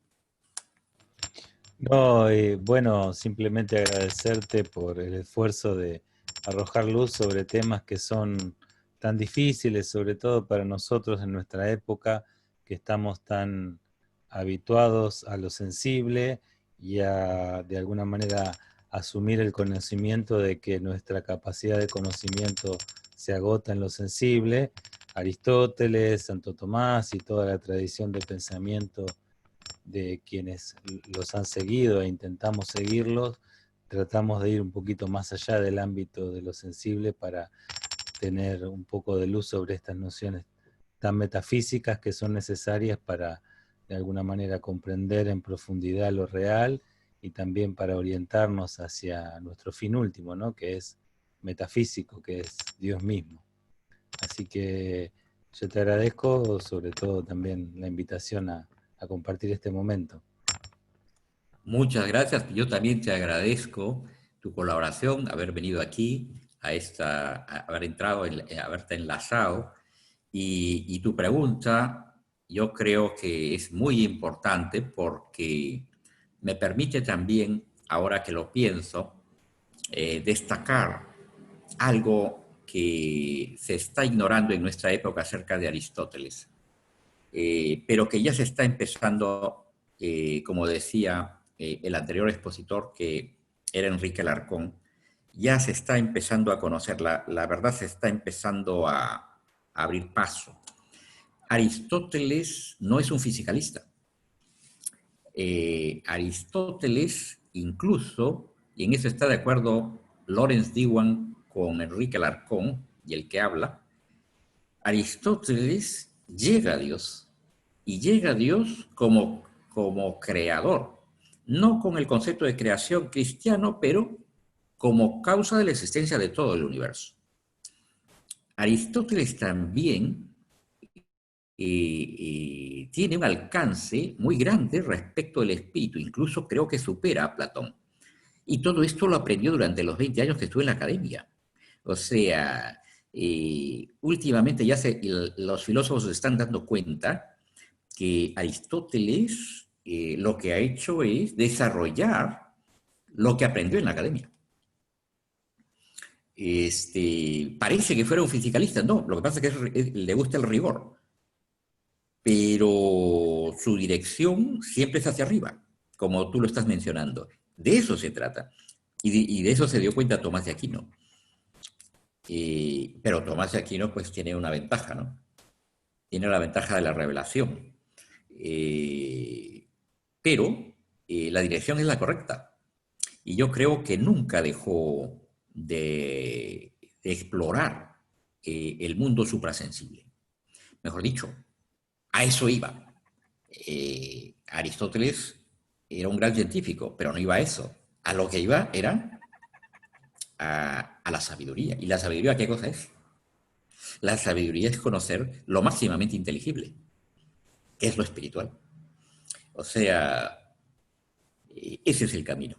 No, bueno, simplemente agradecerte por el esfuerzo de arrojar luz sobre temas que son tan difíciles, sobre todo para nosotros en nuestra época, que estamos tan habituados a lo sensible y a, de alguna manera, asumir el conocimiento de que nuestra capacidad de conocimiento se agota en lo sensible. Aristóteles, Santo Tomás y toda la tradición de pensamiento de quienes los han seguido e intentamos seguirlos, tratamos de ir un poquito más allá del ámbito de lo sensible para tener un poco de luz sobre estas nociones tan metafísicas que son necesarias para de alguna manera comprender en profundidad lo real y también para orientarnos hacia nuestro fin último, ¿no? Que es metafísico, que es Dios mismo. Así que yo te agradezco sobre todo también la invitación a compartir este momento. Muchas gracias. Yo también te agradezco tu colaboración, haber venido aquí, haber entrado, haberte enlazado. Y tu pregunta, yo creo que es muy importante porque me permite también, ahora que lo pienso, destacar algo que se está ignorando en nuestra época acerca de Aristóteles. pero que ya se está empezando, como decía el anterior expositor, que era Enrique Alarcón, ya se está empezando a conocer, la verdad se está empezando a abrir paso. Aristóteles no es un fisicalista. Aristóteles incluso, y en eso está de acuerdo Lawrence Diwan con Enrique Alarcón, y el que habla, Aristóteles llega a Dios, y llega a Dios como creador, no con el concepto de creación cristiano, pero como causa de la existencia de todo el universo. Aristóteles también tiene un alcance muy grande respecto del espíritu, incluso creo que supera a Platón. Y todo esto lo aprendió durante los 20 años que estuve en la academia. O sea, últimamente ya los filósofos se están dando cuenta que Aristóteles lo que ha hecho es desarrollar lo que aprendió en la academia. Parece que fuera un fisicalista, no, lo que pasa es que le gusta el rigor, pero su dirección siempre es hacia arriba, como tú lo estás mencionando. De eso se trata, y de eso se dio cuenta Tomás de Aquino. Pero Tomás de Aquino pues tiene una ventaja, ¿no? Tiene la ventaja de la revelación. Pero la dirección es la correcta. Y yo creo que nunca dejó de explorar el mundo suprasensible. Mejor dicho, a eso iba. Aristóteles era un gran científico, pero no iba a eso. A lo que iba era a la sabiduría. ¿Y la sabiduría qué cosa es? La sabiduría es conocer lo máximamente inteligible, que es lo espiritual. O sea, ese es el camino.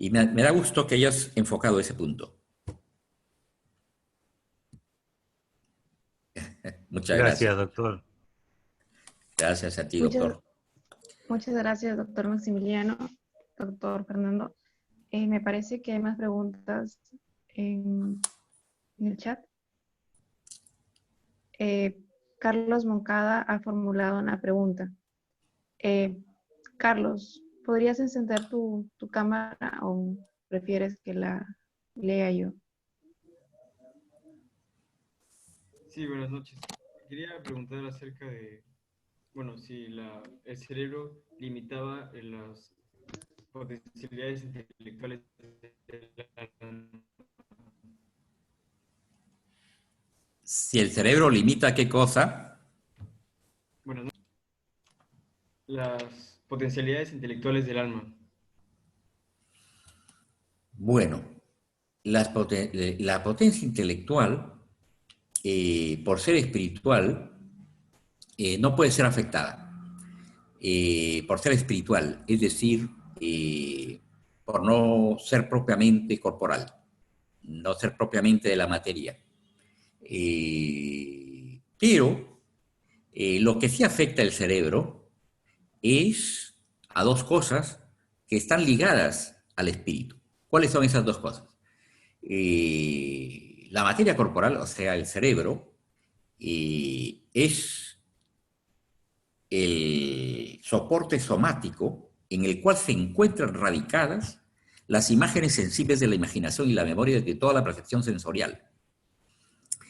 Y me da gusto que hayas enfocado ese punto. Muchas gracias. Gracias, doctor. Gracias a ti, doctor. Muchas gracias, doctor Maximiliano, doctor Fernando. Me parece que hay más preguntas en el chat. Carlos Moncada ha formulado una pregunta. Carlos, ¿podrías encender tu cámara o prefieres que la lea yo? Sí, buenas noches. Quería preguntar acerca de, bueno, si el cerebro limitaba las potencialidades intelectuales de Si el cerebro limita qué cosa, bueno, las potencialidades intelectuales del alma. bueno, la potencia intelectual, por ser espiritual, no puede ser afectada. Por ser espiritual, es decir, por no ser propiamente corporal, no ser propiamente de la materia. Pero lo que sí afecta el cerebro es a dos cosas que están ligadas al espíritu. ¿Cuáles son esas dos cosas? La materia corporal, o sea, el cerebro, es el soporte somático en el cual se encuentran radicadas las imágenes sensibles de la imaginación y la memoria de toda la percepción sensorial.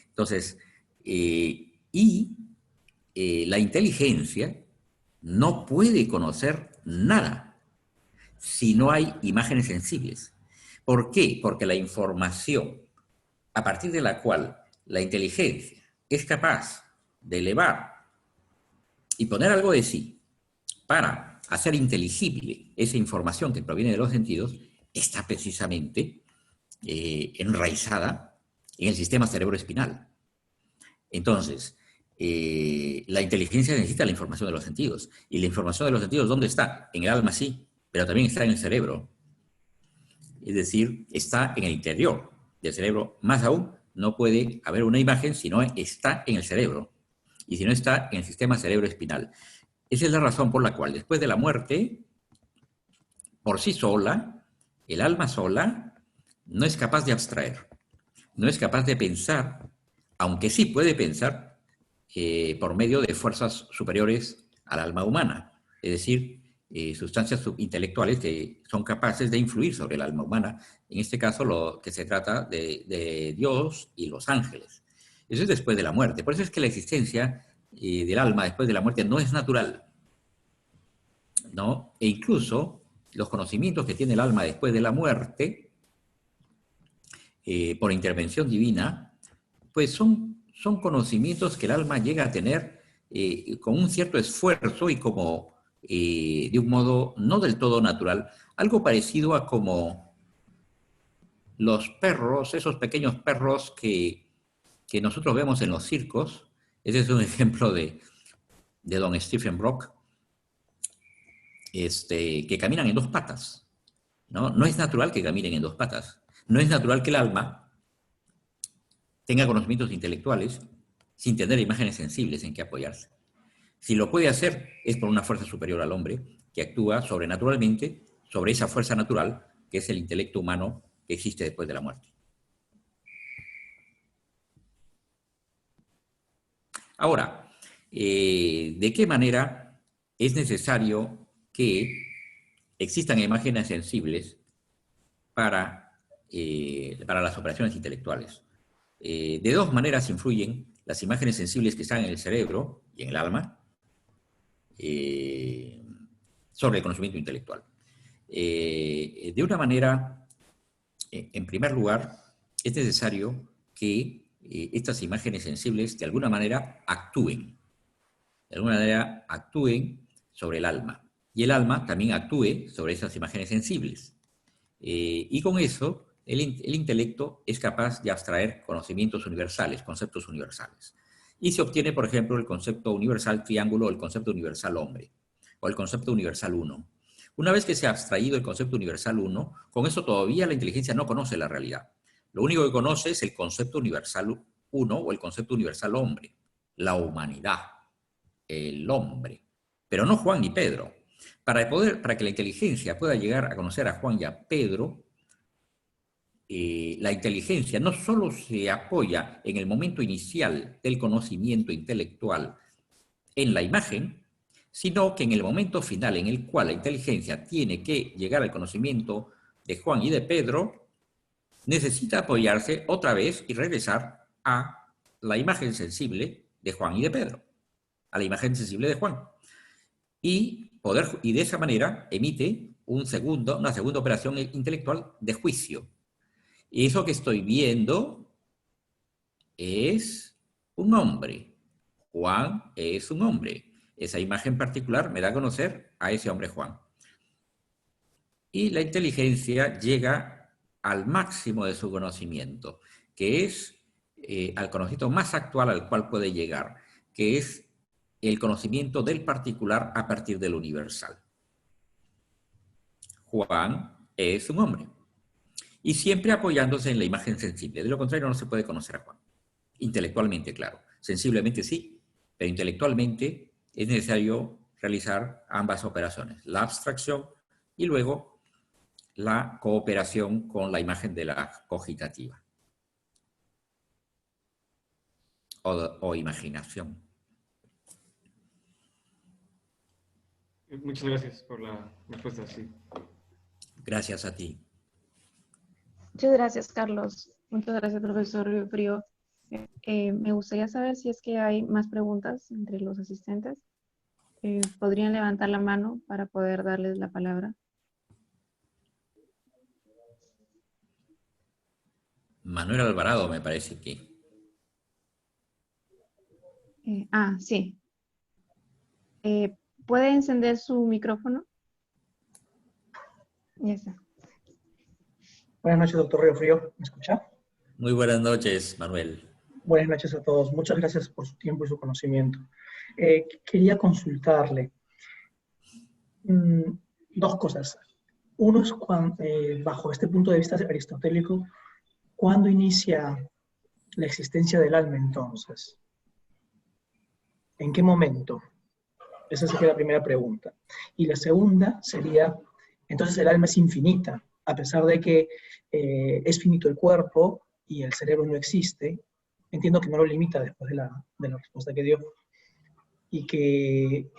Entonces, la inteligencia no puede conocer nada si no hay imágenes sensibles. ¿Por qué? Porque la información a partir de la cual la inteligencia es capaz de elevar y poner algo de sí para hacer inteligible esa información que proviene de los sentidos, está precisamente enraizada en el sistema cerebroespinal. Entonces, la inteligencia necesita la información de los sentidos. ¿Y la información de los sentidos dónde está? En el alma sí, pero también está en el cerebro. Es decir, está en el interior del cerebro. Más aún, no puede haber una imagen si no está en el cerebro. Y si no está en el sistema cerebroespinal. Esa es la razón por la cual después de la muerte, por sí sola, el alma sola no es capaz de abstraer, no es capaz de pensar, aunque sí puede pensar, por medio de fuerzas superiores al alma humana, es decir, sustancias intelectuales que son capaces de influir sobre el alma humana, en este caso lo que se trata de Dios y los ángeles. Eso es después de la muerte. Por eso es que la existencia del alma después de la muerte no es natural, ¿no? E incluso los conocimientos que tiene el alma después de la muerte, por intervención divina, pues son conocimientos que el alma llega a tener con un cierto esfuerzo y como de un modo no del todo natural, algo parecido a como los perros, esos pequeños perros que nosotros vemos en los circos. Ese es un ejemplo de don Stephen Brock, que caminan en dos patas, ¿no? No es natural que caminen en dos patas. No es natural que el alma tenga conocimientos intelectuales sin tener imágenes sensibles en que apoyarse. Si lo puede hacer es por una fuerza superior al hombre que actúa sobrenaturalmente sobre esa fuerza natural que es el intelecto humano que existe después de la muerte. Ahora, ¿de qué manera es necesario que existan imágenes sensibles para las operaciones intelectuales? De dos maneras influyen las imágenes sensibles que están en el cerebro y en el alma sobre el conocimiento intelectual. De una manera, en primer lugar, es necesario que estas imágenes sensibles de alguna manera actúen sobre el alma. Y el alma también actúe sobre esas imágenes sensibles. Y con eso, el intelecto es capaz de abstraer conocimientos universales, conceptos universales. Y se obtiene, por ejemplo, el concepto universal triángulo o el concepto universal hombre, o el concepto universal uno. Una vez que se ha abstraído el concepto universal uno, con eso todavía la inteligencia no conoce la realidad. Lo único que conoce es el concepto universal uno o el concepto universal hombre, la humanidad, el hombre, pero no Juan ni Pedro. Para que la inteligencia pueda llegar a conocer a Juan y a Pedro, la inteligencia no solo se apoya en el momento inicial del conocimiento intelectual en la imagen, sino que en el momento final en el cual la inteligencia tiene que llegar al conocimiento de Juan y de Pedro, necesita apoyarse otra vez y regresar a la imagen sensible de Juan y de Pedro, a la imagen sensible de Juan. Y de esa manera emite una segunda operación intelectual de juicio. Y eso que estoy viendo es un hombre. Juan es un hombre. Esa imagen particular me da a conocer a ese hombre Juan. Y la inteligencia llega al máximo de su conocimiento, que es al conocimiento más actual al cual puede llegar, que es el conocimiento del particular a partir del universal. Juan es un hombre. Y siempre apoyándose en la imagen sensible. De lo contrario, no se puede conocer a Juan. Intelectualmente, claro. Sensiblemente sí, pero intelectualmente es necesario realizar ambas operaciones. La abstracción y luego la cooperación con la imagen de la cogitativa. O imaginación. Muchas gracias por la respuesta, sí. Gracias a ti. Muchas gracias, Carlos. Muchas gracias, profesor Frío. Me gustaría saber si es que hay más preguntas entre los asistentes. ¿Podrían levantar la mano para poder darles la palabra? Manuel Alvarado, me parece que. Sí. ¿Puede encender su micrófono? Ya está. Buenas noches, doctor Río Frío. ¿Me escucha? Muy buenas noches, Manuel. Buenas noches a todos. Muchas gracias por su tiempo y su conocimiento. Quería consultarle dos cosas. Uno es, bajo este punto de vista aristotélico, ¿cuándo inicia la existencia del alma entonces? ¿En qué momento? Esa sería la primera pregunta. Y la segunda sería, entonces el alma es infinita, a pesar de que es finito el cuerpo y el cerebro no existe, entiendo que no lo limita después de la respuesta que dio, y que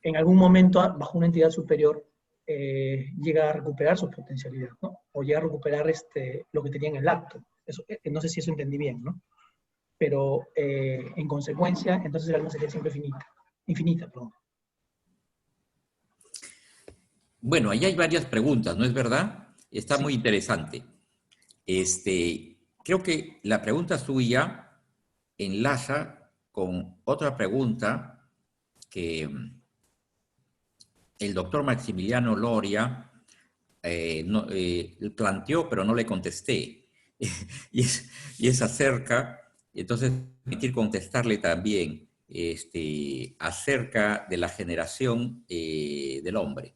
en algún momento, bajo una entidad superior, llega a recuperar su potencialidad, ¿no? O llega a recuperar lo que tenía en el acto. Eso, no sé si eso entendí bien, ¿no? Pero en consecuencia, entonces el alma sería siempre infinita, perdón. Bueno, ahí hay varias preguntas, ¿no es verdad? Está Sí. muy interesante. Creo que la pregunta suya enlaza con otra pregunta que el doctor Maximiliano Loria planteó, pero no le contesté. y es acerca, entonces, permitir contestarle también acerca de la generación del hombre.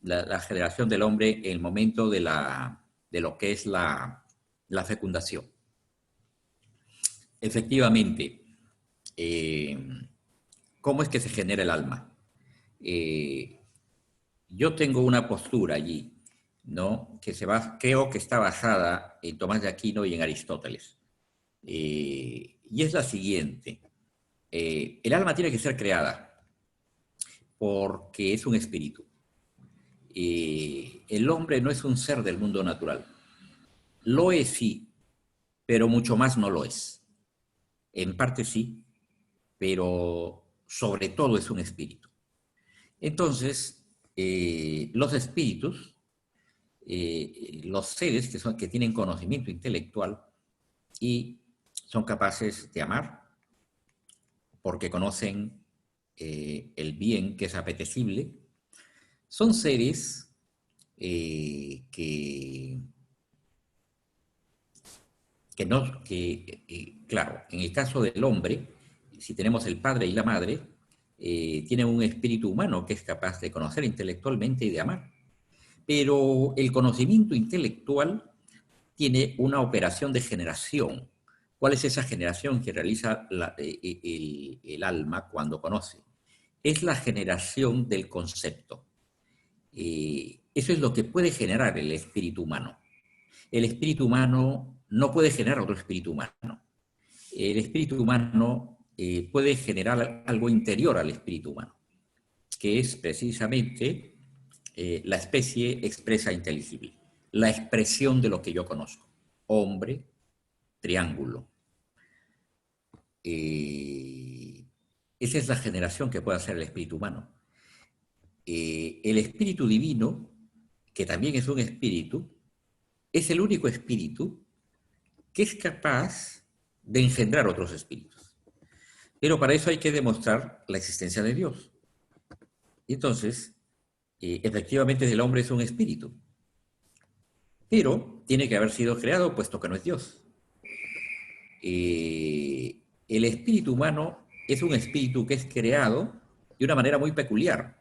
La generación del hombre en el momento de lo que es la fecundación. Efectivamente, ¿cómo es que se genera el alma? Yo tengo una postura allí, ¿no? Creo que está basada en Tomás de Aquino y en Aristóteles. Y es la siguiente. El alma tiene que ser creada porque es un espíritu. El hombre no es un ser del mundo natural. Lo es, sí, pero mucho más no lo es. En parte sí, pero sobre todo es un espíritu. Entonces, los espíritus, los seres que tienen conocimiento intelectual y son capaces de amar porque conocen el bien que es apetecible, son seres claro, en el caso del hombre, si tenemos el padre y la madre, tienen un espíritu humano que es capaz de conocer intelectualmente y de amar. Pero el conocimiento intelectual tiene una operación de generación. ¿Cuál es esa generación que realiza el alma cuando conoce? Es la generación del concepto. Eso es lo que puede generar el espíritu humano. El espíritu humano no puede generar otro espíritu humano. El espíritu humano puede generar algo interior al espíritu humano, que es precisamente la especie expresa inteligible, la expresión de lo que yo conozco. Hombre, triángulo. Esa es la generación que puede hacer el espíritu humano. El espíritu divino, que también es un espíritu, es el único espíritu que es capaz de engendrar otros espíritus. Pero para eso hay que demostrar la existencia de Dios. Y entonces, efectivamente el hombre es un espíritu. Pero tiene que haber sido creado puesto que no es Dios. El espíritu humano es un espíritu que es creado de una manera muy peculiar,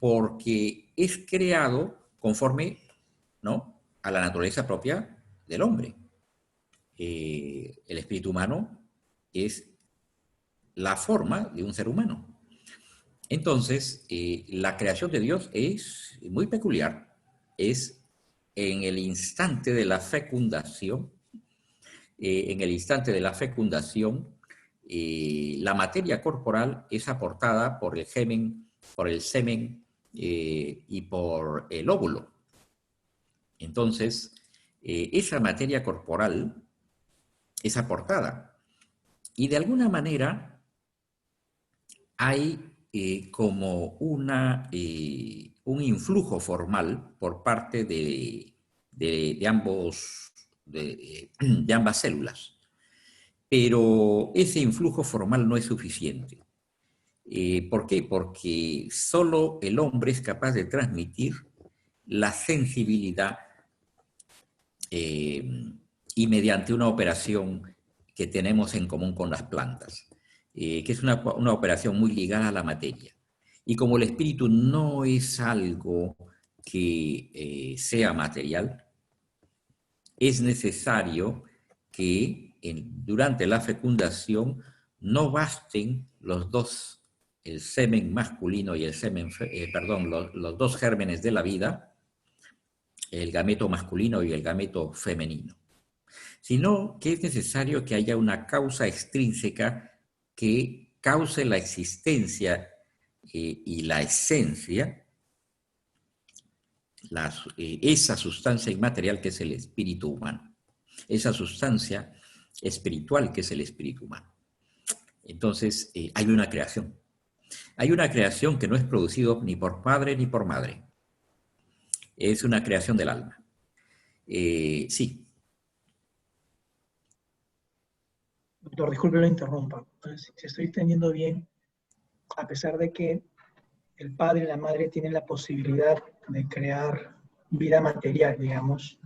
porque es creado conforme, ¿no?, a la naturaleza propia del hombre. El espíritu humano es la forma de un ser humano. Entonces, la creación de Dios es muy peculiar. Es en el instante de la fecundación. La materia corporal es aportada por el semen y por el óvulo. Entonces, esa materia corporal es aportada. Y de alguna manera hay como un influjo formal por parte de ambas células. Pero ese influjo formal no es suficiente. ¿Por qué? Porque solo el hombre es capaz de transmitir la sensibilidad y mediante una operación que tenemos en común con las plantas, que es una operación muy ligada a la materia. Y como el espíritu no es algo que sea material, es necesario que durante la fecundación no basten los dos, el semen masculino y el semen, los dos gérmenes de la vida, el gameto masculino y el gameto femenino. sino que es necesario que haya una causa extrínseca que cause la existencia y la esencia, esa sustancia inmaterial que es el espíritu humano, esa sustancia espiritual que es el espíritu humano. Entonces, hay una creación. Hay una creación que no es producido ni por padre ni por madre. Es una creación del alma. Sí. Doctor, disculpe lo interrumpa. Entonces, si estoy entendiendo bien, a pesar de que el padre y la madre tienen la posibilidad de crear vida material, digamos,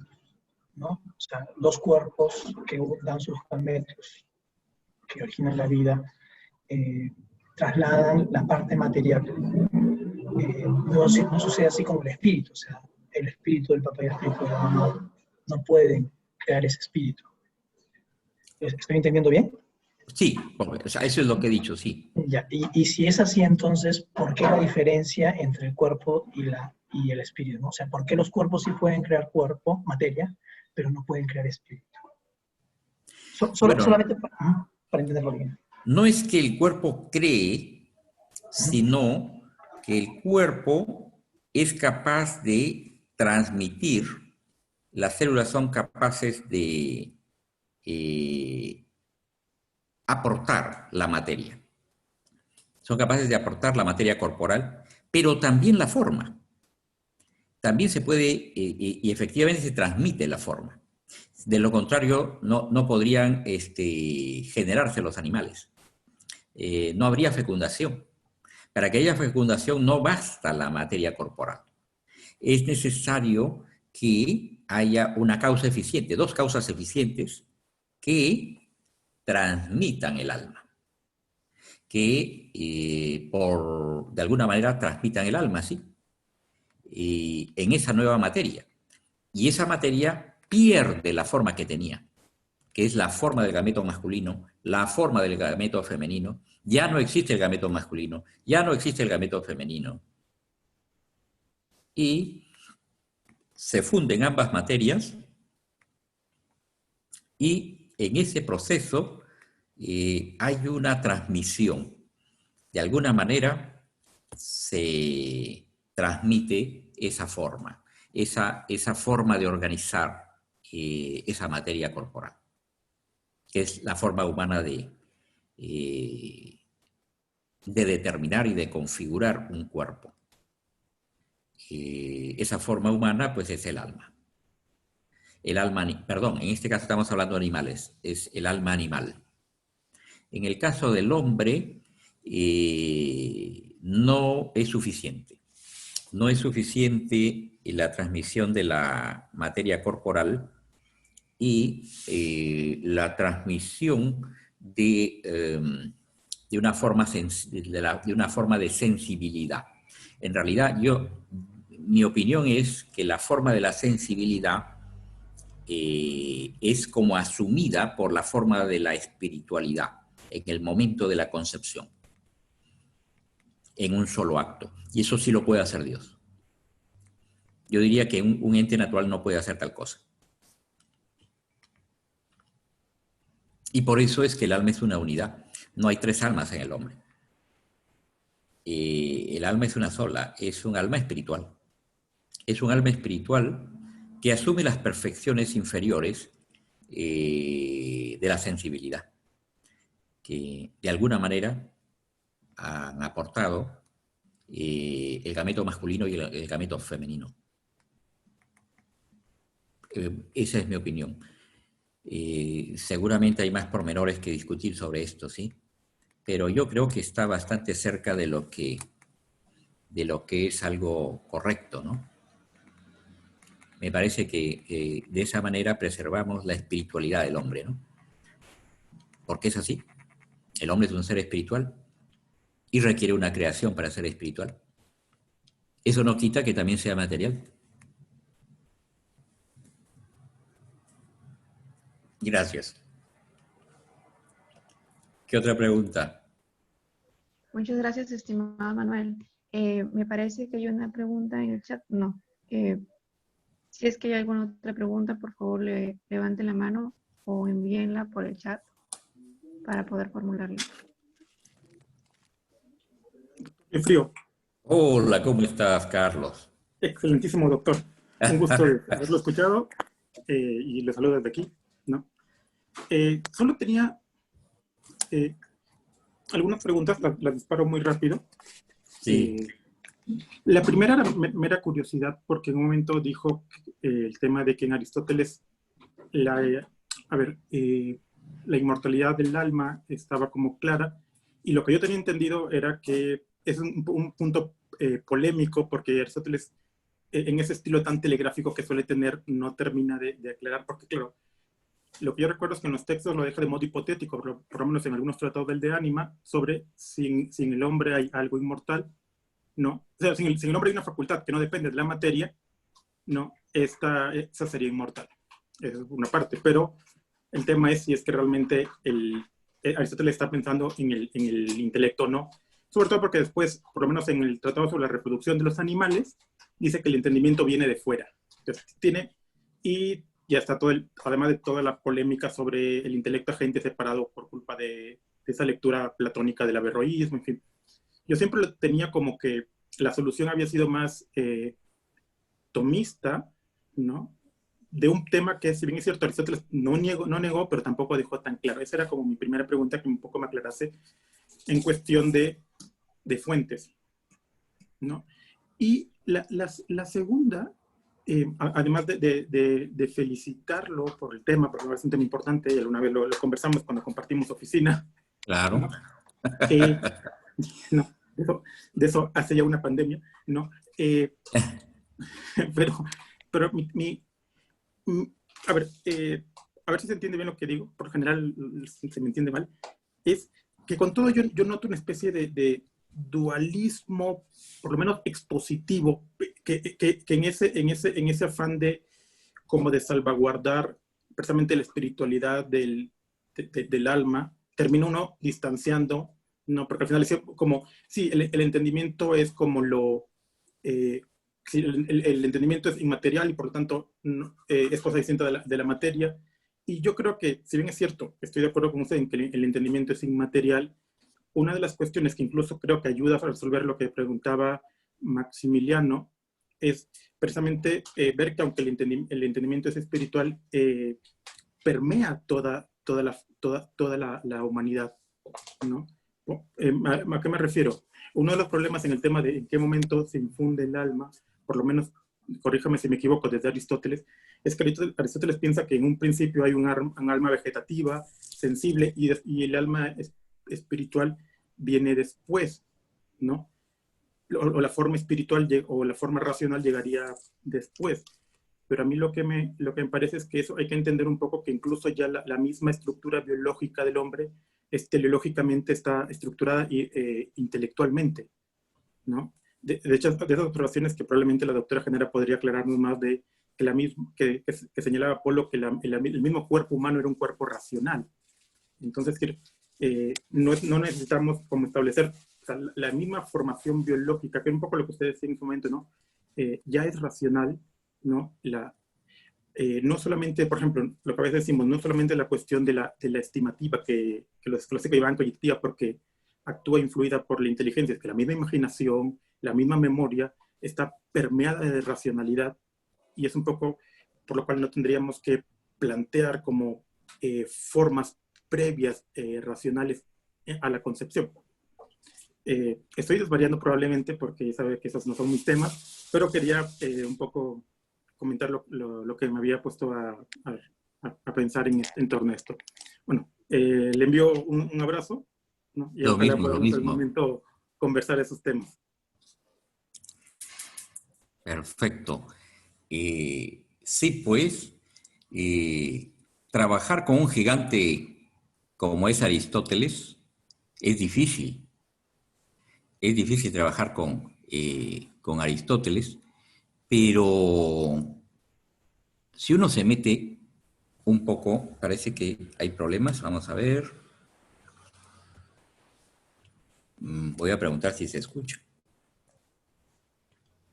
¿no? O sea, dos cuerpos que dan sus gametos, que originan la vida, trasladan la parte material. No sucede así con el espíritu, o sea, el espíritu del papá y el espíritu de la mamá no pueden crear ese espíritu. ¿Estoy entendiendo bien? Sí, o sea, eso es lo que he dicho, sí. Ya, y si es así, entonces, ¿por qué la diferencia entre el cuerpo y el espíritu? ¿No? O sea, ¿por qué los cuerpos sí pueden crear cuerpo, materia, pero no pueden crear espíritu? Bueno, Solamente para entenderlo bien. no es que el cuerpo cree, sino que el cuerpo es capaz de transmitir, las células son capaces de aportar la materia. Son capaces de aportar la materia corporal, pero también la forma. También se puede, y efectivamente se transmite la forma. De lo contrario, no podrían generarse los animales. No habría fecundación. Para que haya fecundación no basta la materia corporal. Es necesario que haya una causa eficiente, dos causas eficientes que transmitan el alma, que de alguna manera transmitan el alma, ¿sí? En esa nueva materia. Y esa materia pierde la forma que tenía, que es la forma del gameto masculino, la forma del gameto femenino. Ya no existe el gameto masculino, ya no existe el gameto femenino. Y se funden ambas materias y en ese proceso hay una transmisión. De alguna manera se transmite esa forma de organizar esa materia corporal, que es la forma humana de determinar y de configurar un cuerpo. Esa forma humana, pues, es el alma. El alma, perdón, en este caso estamos hablando de animales, es el alma animal. En el caso del hombre, no es suficiente. No es suficiente la transmisión de la materia corporal y la transmisión de una forma de sensibilidad. En realidad, mi opinión es que la forma de la sensibilidad es como asumida por la forma de la espiritualidad en el momento de la concepción, en un solo acto. Y eso sí lo puede hacer Dios. Yo diría que un ente natural no puede hacer tal cosa. Y por eso es que el alma es una unidad. No hay tres almas en el hombre. El alma es una sola, es un alma espiritual. Es un alma espiritual que asume las perfecciones inferiores de la sensibilidad, que de alguna manera han aportado el gameto masculino y el gameto femenino. Esa es mi opinión. Seguramente hay más pormenores que discutir sobre esto, ¿sí? Pero yo creo que está bastante cerca de lo que es algo correcto, ¿no? Me parece que de esa manera preservamos la espiritualidad del hombre, ¿no? Porque es así. El hombre es un ser espiritual y requiere una creación para ser espiritual. Eso no quita que también sea material. Gracias. ¿Qué otra pregunta? Muchas gracias, estimado Manuel. Me parece que hay una pregunta en el chat. No. Si es que hay alguna otra pregunta, por favor, levanten la mano o envíenla por el chat para poder formularla. En frío. Hola, ¿cómo estás, Carlos? Excelentísimo, doctor. Un gusto de haberlo escuchado y le saludo desde aquí, ¿no? Solo tenía algunas preguntas, las disparo muy rápido. Sí. La primera era mera curiosidad, porque en un momento dijo el tema de que en Aristóteles la inmortalidad del alma estaba como clara, y lo que yo tenía entendido era que es un punto polémico, porque Aristóteles, en ese estilo tan telegráfico que suele tener, no termina de aclarar, porque claro, lo que yo recuerdo es que en los textos lo deja de modo hipotético, por lo menos en algunos tratados del De Anima, sobre si en el hombre hay algo inmortal, ¿no? O sea, si en el hombre hay una facultad que no depende de la materia, ¿no? Esa sería inmortal. Esa es una parte, pero el tema es si es que realmente Aristóteles está pensando en el intelecto o no, sobre todo porque después, por lo menos en el Tratado sobre la Reproducción de los Animales, dice que el entendimiento viene de fuera. Entonces, y ya está además de toda la polémica sobre el intelecto agente separado por culpa de esa lectura platónica del averroísmo, en fin. Yo siempre lo tenía como que la solución había sido más tomista, ¿no? De un tema que, si bien es cierto, Aristóteles no negó, pero tampoco dejó tan claro. Esa era como mi primera pregunta, que un poco me aclarase en cuestión de fuentes, ¿no? Y la segunda, además de felicitarlo por el tema, porque es un tema importante, y alguna vez lo conversamos cuando compartimos oficina. Claro. ¿No? No, de eso hace ya una pandemia, ¿no? Pero a ver si se entiende bien lo que digo, por general se me entiende mal, es que con todo yo noto una especie de dualismo, por lo menos expositivo, que en ese afán como de salvaguardar precisamente la espiritualidad del alma, termina uno distanciando, ¿no? Porque al final es como, sí, el entendimiento es como sí, el entendimiento es inmaterial y por lo tanto no, es cosa distinta de la materia. Y yo creo que, si bien es cierto, estoy de acuerdo con usted en que el entendimiento es inmaterial, una de las cuestiones que incluso creo que ayuda a resolver lo que preguntaba Maximiliano es precisamente ver que aunque el entendimiento es espiritual, permea toda la humanidad, ¿no? ¿A qué me refiero? Uno de los problemas en el tema de en qué momento se infunde el alma, por lo menos, corríjame si me equivoco, desde Aristóteles, es que Aristóteles piensa que en un principio hay un alma vegetativa, sensible, y el alma espiritual viene después, ¿no? O la forma espiritual o la forma racional llegaría después. Pero a mí lo que me parece es que eso hay que entender un poco, que incluso ya la misma estructura biológica del hombre teleológicamente está estructurada intelectualmente, ¿no? De hecho, de esas observaciones que probablemente la doctora Genera podría aclararnos más de que señalaba Apolo, que el mismo cuerpo humano era un cuerpo racional. Entonces, no necesitamos como establecer, o sea, la misma formación biológica, que es un poco lo que usted decía en su momento, ¿no? Ya es racional, ¿no? No solamente, por ejemplo, lo que a veces decimos, no solamente la cuestión de la estimativa, que los clásicos llamaban coyectiva, porque actúa influida por la inteligencia, es que la misma imaginación, la misma memoria, está permeada de racionalidad, y es un poco por lo cual no tendríamos que plantear como formas previas racionales a la concepción. Estoy desvariando probablemente porque ya sabe que esos no son mis temas, pero quería un poco comentar lo que me había puesto a pensar en torno a esto. Bueno, le envío un abrazo, ¿no? Y ojalá podamos en algún momento conversar esos temas. Perfecto. Sí, pues, trabajar con un gigante como es Aristóteles es difícil. Es difícil trabajar con Aristóteles, pero si uno se mete un poco, parece que hay problemas. Vamos a ver. Voy a preguntar si se escucha.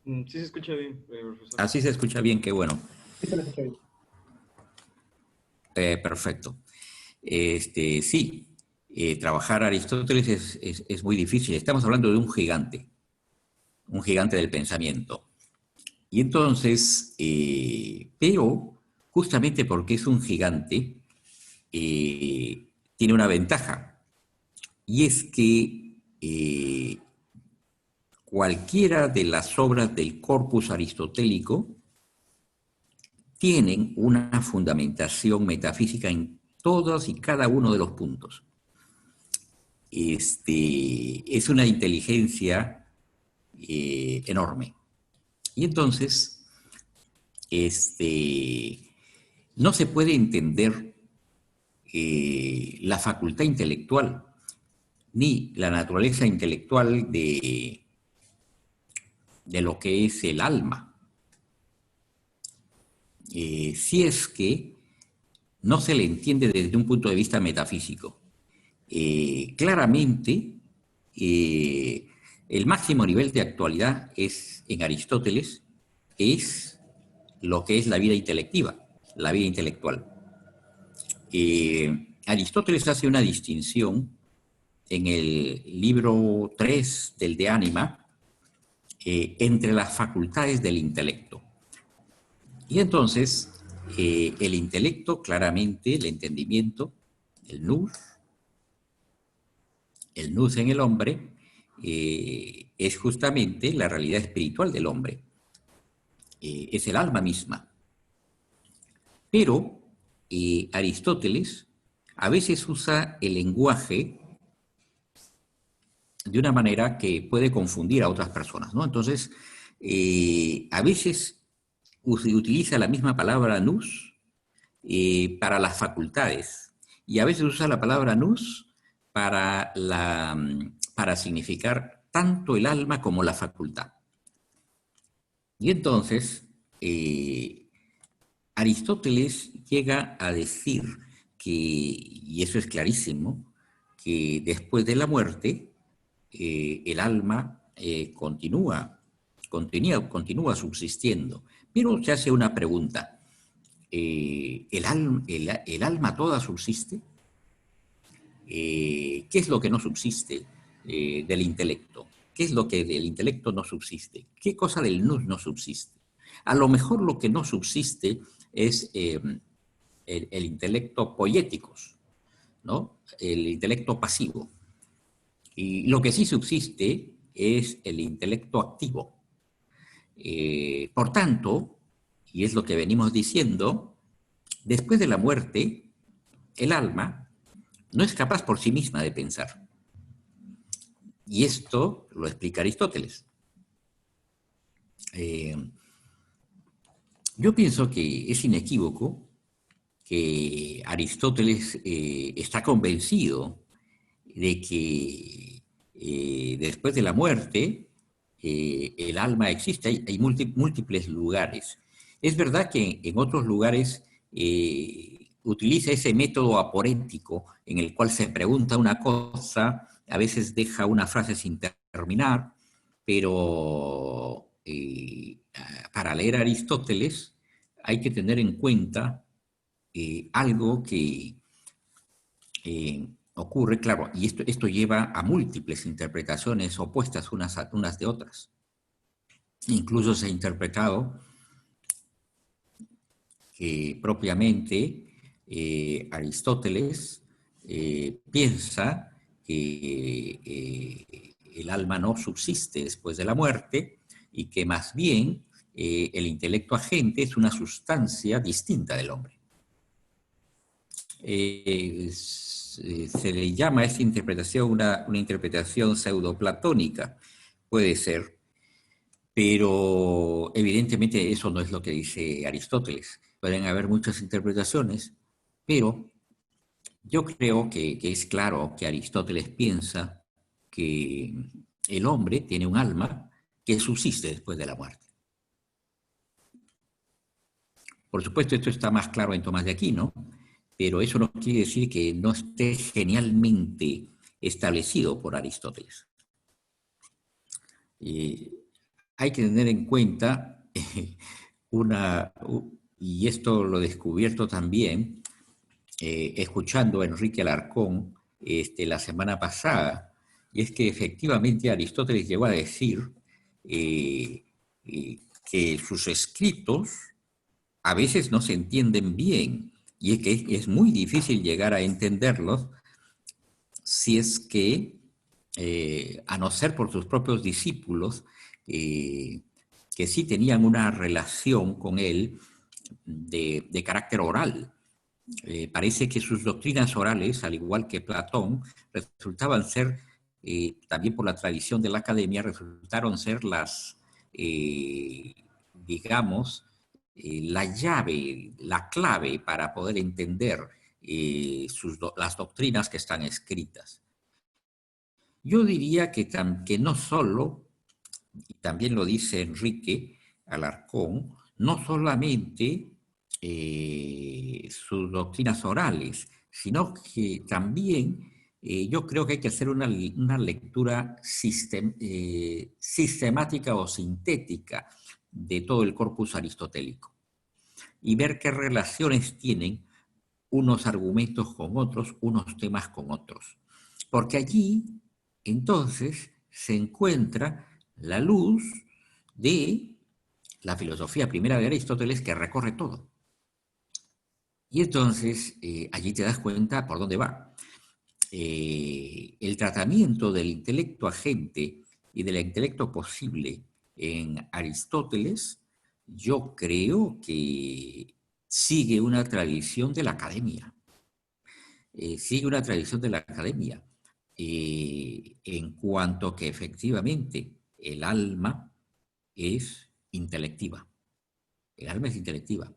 Sí se escucha bien, profesor. Así se escucha bien, qué bueno. Sí, se lo escuché bien. Perfecto. Sí, trabajar Aristóteles es muy difícil. Estamos hablando de un gigante del pensamiento. Y entonces, pero justamente porque es un gigante, tiene una ventaja. Y es que cualquiera de las obras del corpus aristotélico tienen una fundamentación metafísica en todos y cada uno de los puntos. Es una inteligencia enorme. Y entonces, no se puede entender la facultad intelectual ni la naturaleza intelectual de lo que es el alma, si es que no se le entiende desde un punto de vista metafísico. Claramente, el máximo nivel de actualidad es en Aristóteles, es lo que es la vida intelectiva, la vida intelectual. Aristóteles hace una distinción en el libro 3 del De Anima entre las facultades del intelecto. Y entonces, el intelecto, claramente, el entendimiento, el nous en el hombre, es justamente la realidad espiritual del hombre. Es el alma misma. Pero Aristóteles a veces usa el lenguaje de una manera que puede confundir a otras personas, ¿no? Entonces, a veces utiliza la misma palabra nous para las facultades y a veces usa la palabra nous para significar tanto el alma como la facultad. Y entonces, Aristóteles llega a decir que, y eso es clarísimo, que después de la muerte, el alma continúa subsistiendo. Pero se hace una pregunta. ¿El alma toda subsiste? ¿Qué es lo que no subsiste del intelecto? ¿Qué es lo que del intelecto no subsiste? ¿Qué cosa del nous no subsiste? A lo mejor lo que no subsiste es el intelecto poieticos, ¿no? El intelecto pasivo. Y lo que sí subsiste es el intelecto activo. Por tanto, y es lo que venimos diciendo, después de la muerte, el alma no es capaz por sí misma de pensar. Y esto lo explica Aristóteles. Yo pienso que es inequívoco que Aristóteles está convencido de que después de la muerte el alma existe, hay múltiples lugares. Es verdad que en otros lugares utiliza ese método aporéntico en el cual se pregunta una cosa, a veces deja una frase sin terminar, pero para leer a Aristóteles hay que tener en cuenta algo que ocurre, claro, y esto lleva a múltiples interpretaciones opuestas unas de otras. Incluso se ha interpretado que propiamente Aristóteles piensa que el alma no subsiste después de la muerte y que más bien el intelecto agente es una sustancia distinta del hombre. Se le llama a esta interpretación una interpretación pseudoplatónica, puede ser, pero evidentemente eso no es lo que dice Aristóteles. Pueden haber muchas interpretaciones, pero yo creo que es claro que Aristóteles piensa que el hombre tiene un alma que subsiste después de la muerte. Por supuesto, esto está más claro en Tomás de Aquino, pero eso no quiere decir que no esté genialmente establecido por Aristóteles. hay que tener en cuenta y esto lo he descubierto también, escuchando a Enrique Alarcón la semana pasada, y es que efectivamente Aristóteles llegó a decir que sus escritos a veces no se entienden bien, y es que es muy difícil llegar a entenderlos si es que, a no ser por sus propios discípulos, que sí tenían una relación con él de carácter oral. Parece que sus doctrinas orales, al igual que Platón, resultaban ser, también por la tradición de la academia, resultaron ser las, digamos, la llave, la clave para poder entender las doctrinas que están escritas. Yo diría que no solo, y también lo dice Enrique Alarcón, no solamente sus doctrinas orales, sino que también yo creo que hay que hacer una lectura sistemática o sintética de todo el corpus aristotélico y ver qué relaciones tienen unos argumentos con otros, unos temas con otros. Porque allí, entonces, se encuentra la luz de la filosofía primera de Aristóteles que recorre todo. Y entonces, allí te das cuenta por dónde va. El tratamiento del intelecto agente y del intelecto posible en Aristóteles, yo creo que sigue una tradición de la academia. Sigue una tradición de la academia. En cuanto que efectivamente el alma es intelectiva. El alma es intelectiva.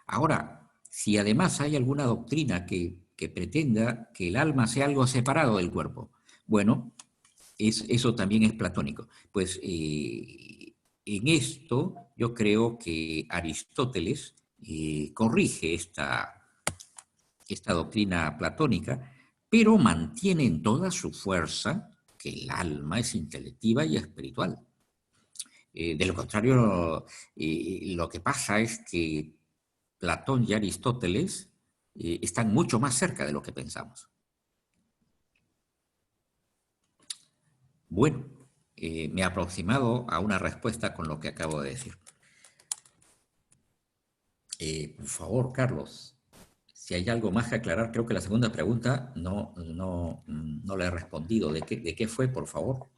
Ahora, si además hay alguna doctrina que pretenda que el alma sea algo separado del cuerpo, bueno, eso también es platónico. Pues en esto yo creo que Aristóteles corrige esta doctrina platónica, pero mantiene en toda su fuerza que el alma es intelectiva y espiritual. De lo contrario, lo que pasa es que Platón y Aristóteles están mucho más cerca de lo que pensamos. Bueno, me he aproximado a una respuesta con lo que acabo de decir. Por favor, Carlos, si hay algo más que aclarar, creo que la segunda pregunta no la he respondido. ¿De qué fue, por favor?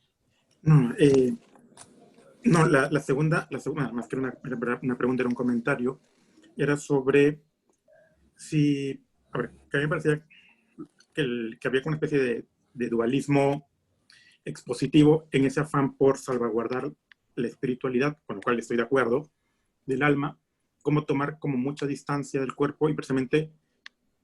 No, la segunda, más que una pregunta, era un comentario, era sobre si, a ver, que a mí me parecía que había una especie de dualismo expositivo en ese afán por salvaguardar la espiritualidad, con lo cual estoy de acuerdo, del alma, como tomar como mucha distancia del cuerpo, y precisamente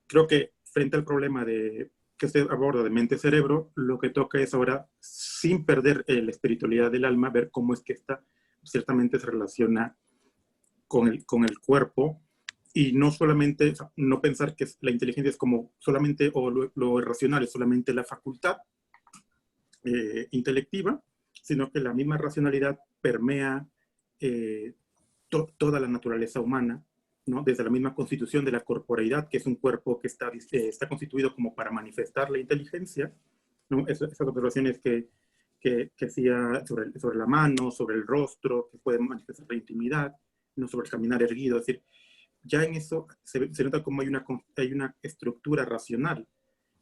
creo que frente al problema que se aborda de mente-cerebro, lo que toca es ahora, sin perder la espiritualidad del alma, ver cómo es que esta ciertamente se relaciona con el cuerpo, y no solamente, o sea, no pensar que la inteligencia es como solamente, o lo irracional es solamente la facultad intelectiva, sino que la misma racionalidad permea toda la naturaleza humana, ¿no? Desde la misma constitución de la corporeidad, que es un cuerpo que está constituido como para manifestar la inteligencia, ¿no? Esas observaciones que hacía sobre la mano, sobre el rostro, que puede manifestar la intimidad, ¿no? Sobre el caminar erguido, es decir, ya en eso se nota como hay una estructura racional,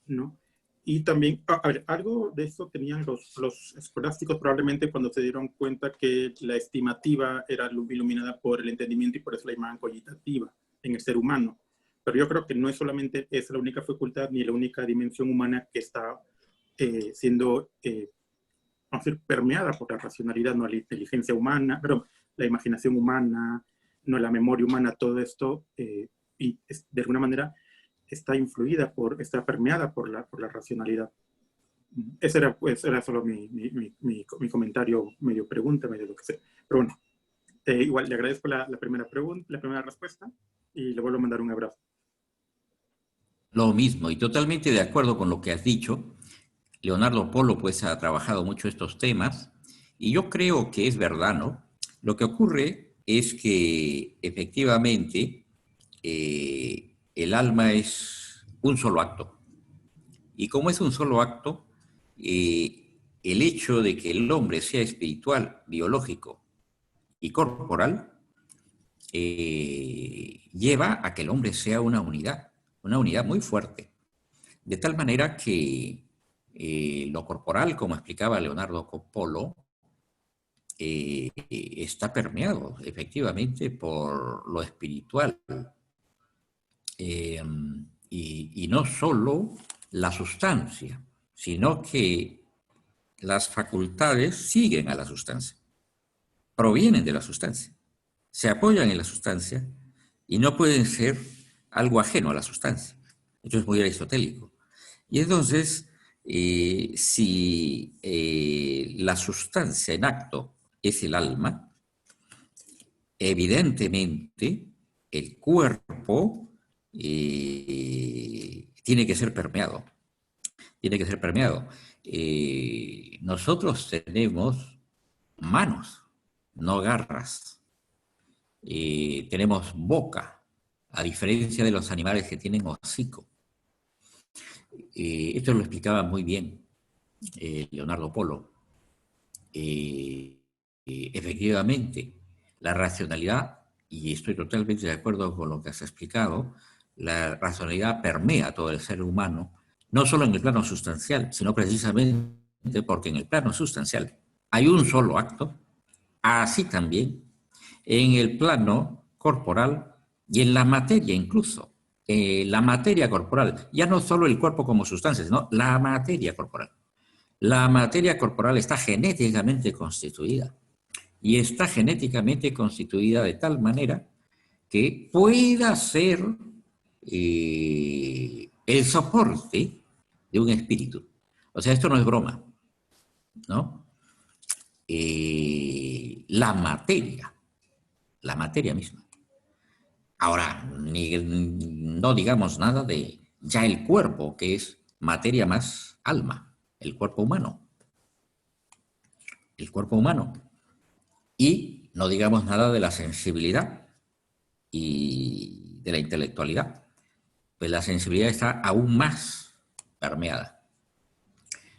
¿no? Y también, a ver, algo de eso tenían los escolásticos probablemente cuando se dieron cuenta que la estimativa era iluminada por el entendimiento y por eso la llamaban cogitativa en el ser humano. Pero yo creo que no es solamente esa la única facultad ni la única dimensión humana que está siendo, vamos a decir, permeada por la racionalidad, no la inteligencia humana, pero la imaginación humana, no la memoria humana, todo esto, y de alguna manera está permeada por la racionalidad. Ese era solo mi comentario, medio pregunta, medio lo que sea. Pero bueno, igual le agradezco la primera pregunta, la primera respuesta, y le vuelvo a mandar un abrazo. Lo mismo, y totalmente de acuerdo con lo que has dicho. Leonardo Polo pues ha trabajado mucho estos temas Y yo creo que es verdad, ¿no? Lo que ocurre es que efectivamente el alma es un solo acto. Y como es un solo acto, el hecho de que el hombre sea espiritual, biológico y corporal, lleva a que el hombre sea una unidad muy fuerte. De tal manera que lo corporal, como explicaba Leonardo Polo, está permeado efectivamente por lo espiritual. Y no solo la sustancia, sino que las facultades siguen a la sustancia, provienen de la sustancia, se apoyan en la sustancia y no pueden ser algo ajeno a la sustancia. Esto es muy aristotélico. Y entonces, si la sustancia en acto es el alma, evidentemente el cuerpo tiene que ser permeado. Tiene que ser permeado. Nosotros tenemos manos, no garras. Tenemos boca, a diferencia de los animales que tienen hocico. Esto lo explicaba muy bien Leonardo Polo. Efectivamente, la racionalidad, y estoy totalmente de acuerdo con lo que has explicado, la racionalidad permea todo el ser humano, no solo en el plano sustancial, sino precisamente porque en el plano sustancial hay un solo acto, así también en el plano corporal y en la materia incluso. La materia corporal, ya no solo el cuerpo como sustancia, sino la materia corporal. La materia corporal está genéticamente constituida y está genéticamente constituida de tal manera que pueda ser el soporte de un espíritu. O sea, esto no es broma, ¿no? La materia misma. Ahora, no digamos nada de ya el cuerpo, que es materia más alma, el cuerpo humano. El cuerpo humano. Y no digamos nada de la sensibilidad y de la intelectualidad. Pues la sensibilidad está aún más permeada.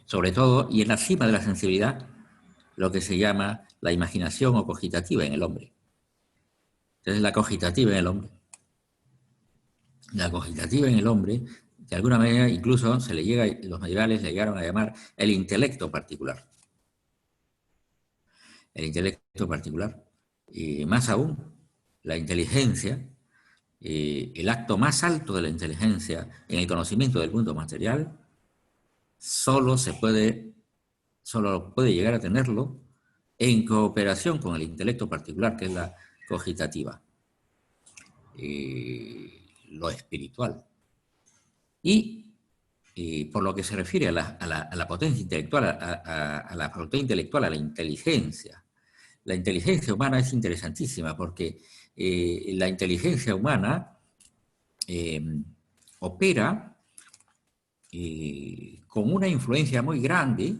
Sobre todo, y en la cima de la sensibilidad, lo que se llama la imaginación o cogitativa en el hombre. Entonces, la cogitativa en el hombre. La cogitativa en el hombre, de alguna manera, incluso se le llega, los medievales le llegaron a llamar el intelecto particular. El intelecto particular. Y más aún, la inteligencia, el acto más alto de la inteligencia en el conocimiento del mundo material, solo puede llegar a tenerlo en cooperación con el intelecto particular, que es la cogitativa, lo espiritual. Y por lo que se refiere a la potencia intelectual, a la facultad intelectual, a la inteligencia humana es interesantísima porque la inteligencia humana opera con una influencia muy grande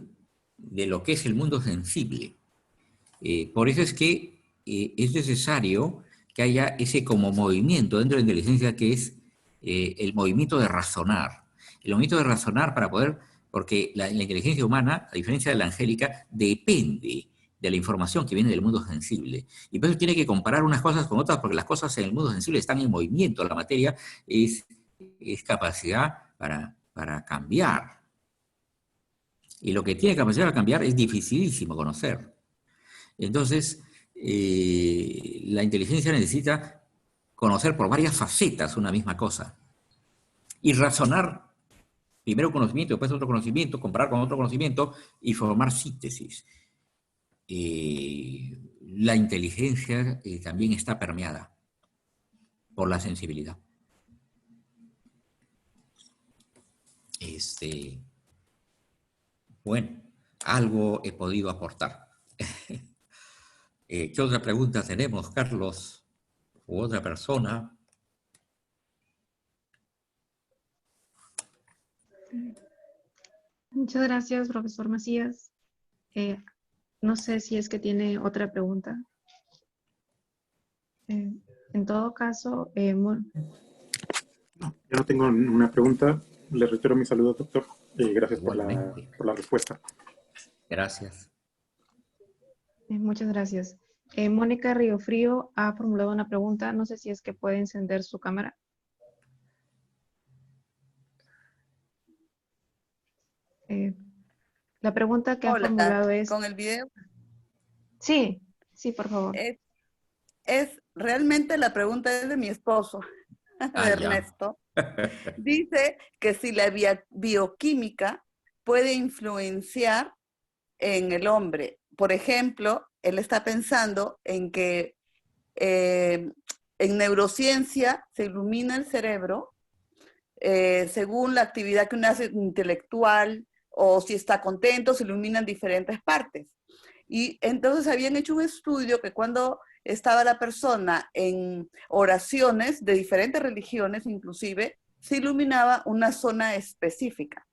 de lo que es el mundo sensible. Por eso es que es necesario que haya ese como movimiento dentro de la inteligencia que es el movimiento de razonar. El movimiento de razonar para poder, porque la inteligencia humana, a diferencia de la angélica, depende de la información que viene del mundo sensible. Y por eso tiene que comparar unas cosas con otras, porque las cosas en el mundo sensible están en movimiento. La materia es capacidad para cambiar. Y lo que tiene capacidad para cambiar es dificilísimo conocer. Entonces, la inteligencia necesita conocer por varias facetas una misma cosa. Y razonar, primero conocimiento, después otro conocimiento, comparar con otro conocimiento y formar síntesis. La inteligencia también está permeada por la sensibilidad. Bueno, algo he podido aportar. ¿Qué otra pregunta tenemos, Carlos? ¿U otra persona? Muchas gracias, profesor Macías. No sé si es que tiene otra pregunta. En todo caso, No, yo no tengo una pregunta. Le reitero mi saludo, doctor. Gracias por Igualmente. la respuesta. Gracias. muchas gracias. Mónica Riofrío ha formulado una pregunta. No sé si es que puede encender su cámara. La pregunta que ha Hola, formulado es... con el video. Sí, sí, por favor. Realmente la pregunta es de mi esposo, de Ah, ya. Ernesto. Dice que si la bioquímica puede influenciar en el hombre. Por ejemplo, él está pensando en que en neurociencia se ilumina el cerebro según la actividad que uno hace intelectual o si está contento, se iluminan diferentes partes. Y entonces habían hecho un estudio que cuando estaba la persona en oraciones de diferentes religiones, inclusive, se iluminaba una zona específica.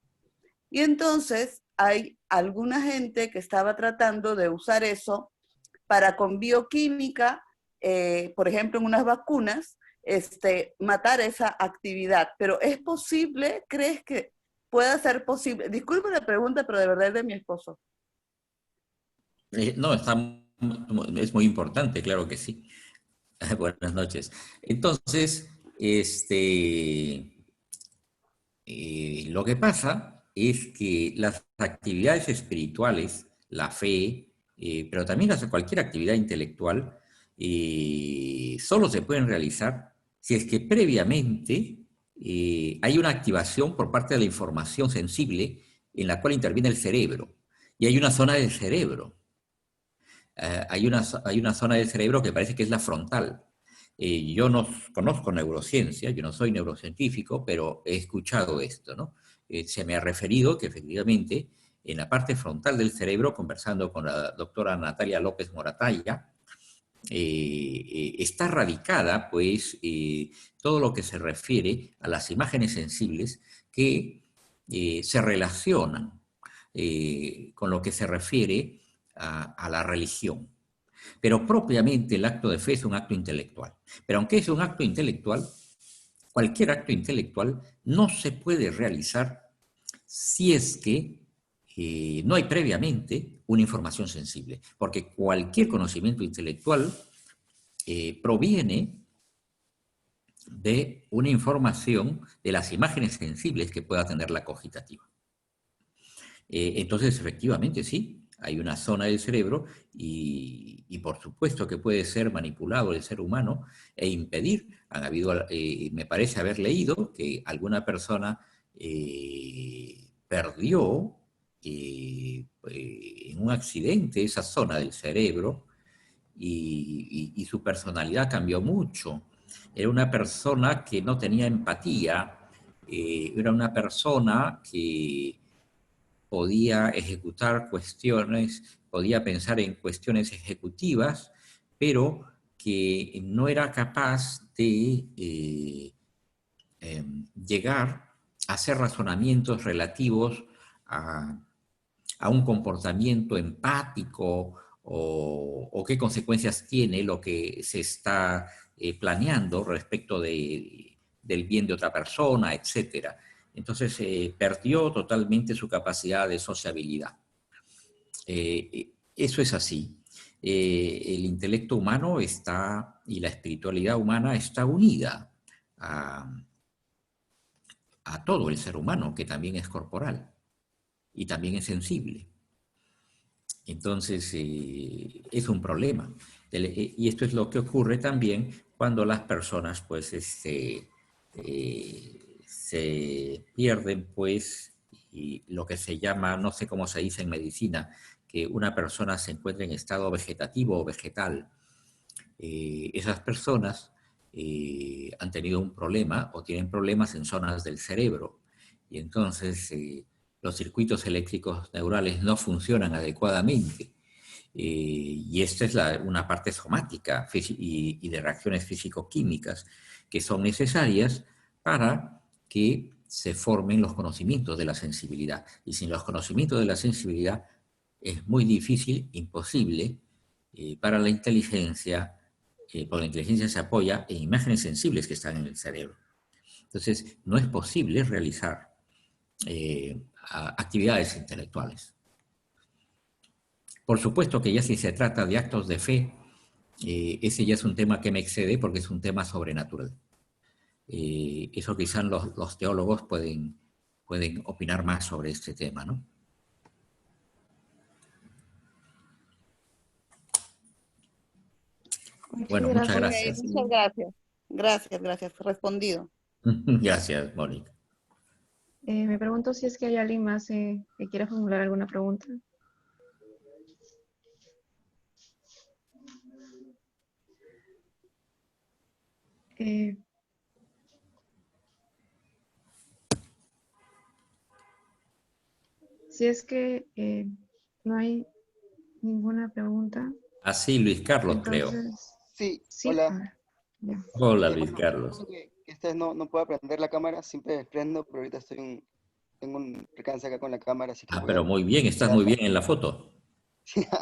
Y entonces hay alguna gente que estaba tratando de usar eso para con bioquímica, por ejemplo, en unas vacunas, matar esa actividad. Pero ¿es posible? ¿Crees que pueda ser posible? Disculpe la pregunta, pero de verdad es de mi esposo. No, es muy importante, claro que sí. Buenas noches. Entonces, lo que pasa es que las actividades espirituales, la fe, pero también cualquier actividad intelectual, solo se pueden realizar si es que previamente hay una activación por parte de la información sensible en la cual interviene el cerebro. Y hay una zona del cerebro. Hay una zona del cerebro que parece que es la frontal. Yo no conozco neurociencia, yo no soy neurocientífico, pero he escuchado esto, ¿no? Se me ha referido que efectivamente en la parte frontal del cerebro, conversando con la doctora Natalia López Moratalla, está radicada, pues, todo lo que se refiere a las imágenes sensibles que se relacionan con lo que se refiere a la religión. Pero propiamente el acto de fe es un acto intelectual. Pero aunque es un acto intelectual, cualquier acto intelectual no se puede realizar si es que no hay previamente una información sensible. Porque cualquier conocimiento intelectual proviene de una información de las imágenes sensibles que pueda tener la cogitativa. Entonces, efectivamente, sí, hay una zona del cerebro y por supuesto que puede ser manipulado el ser humano e impedir. Han habido, me parece haber leído que alguna persona perdió en un accidente esa zona del cerebro y su personalidad cambió mucho. Era una persona que no tenía empatía, era una persona que podía ejecutar cuestiones, podía pensar en cuestiones ejecutivas, pero que no era capaz de llegar a hacer razonamientos relativos a un comportamiento empático o qué consecuencias tiene lo que se está planeando respecto del bien de otra persona, etcétera. Entonces perdió totalmente su capacidad de sociabilidad. Eso es así. El intelecto humano está, y la espiritualidad humana está unida a todo el ser humano, que también es corporal y también es sensible. Entonces, es un problema. Y esto es lo que ocurre también cuando las personas, pues, se pierden, pues, y lo que se llama, no sé cómo se dice en medicina, que una persona se encuentra en estado vegetativo o vegetal. Esas personas han tenido un problema o tienen problemas en zonas del cerebro. Y entonces los circuitos eléctricos neurales no funcionan adecuadamente. Y esta es una parte somática y de reacciones físico-químicas que son necesarias para que se formen los conocimientos de la sensibilidad. Y sin los conocimientos de la sensibilidad es muy difícil, imposible, para la inteligencia, porque la inteligencia se apoya en imágenes sensibles que están en el cerebro. Entonces, no es posible realizar actividades intelectuales. Por supuesto que ya si se trata de actos de fe, ese ya es un tema que me excede porque es un tema sobrenatural. Eso quizás los teólogos pueden opinar más sobre este tema, ¿no? Bueno, muchas Ok, gracias. muchas gracias. Gracias. Respondido. Gracias, Mónica. Me pregunto si es que hay alguien más que quiera formular alguna pregunta. Eh, si es que no hay ninguna pregunta, Así, Luis Carlos, creo. entonces Sí, sí. hola. Ya. Hola, Luis Bueno, Carlos. que esta vez no puedo prender la cámara, siempre prendo, pero ahorita tengo un percance acá con la cámara, así que voy a Pero muy bien, estás muy quedarla. bien en la foto.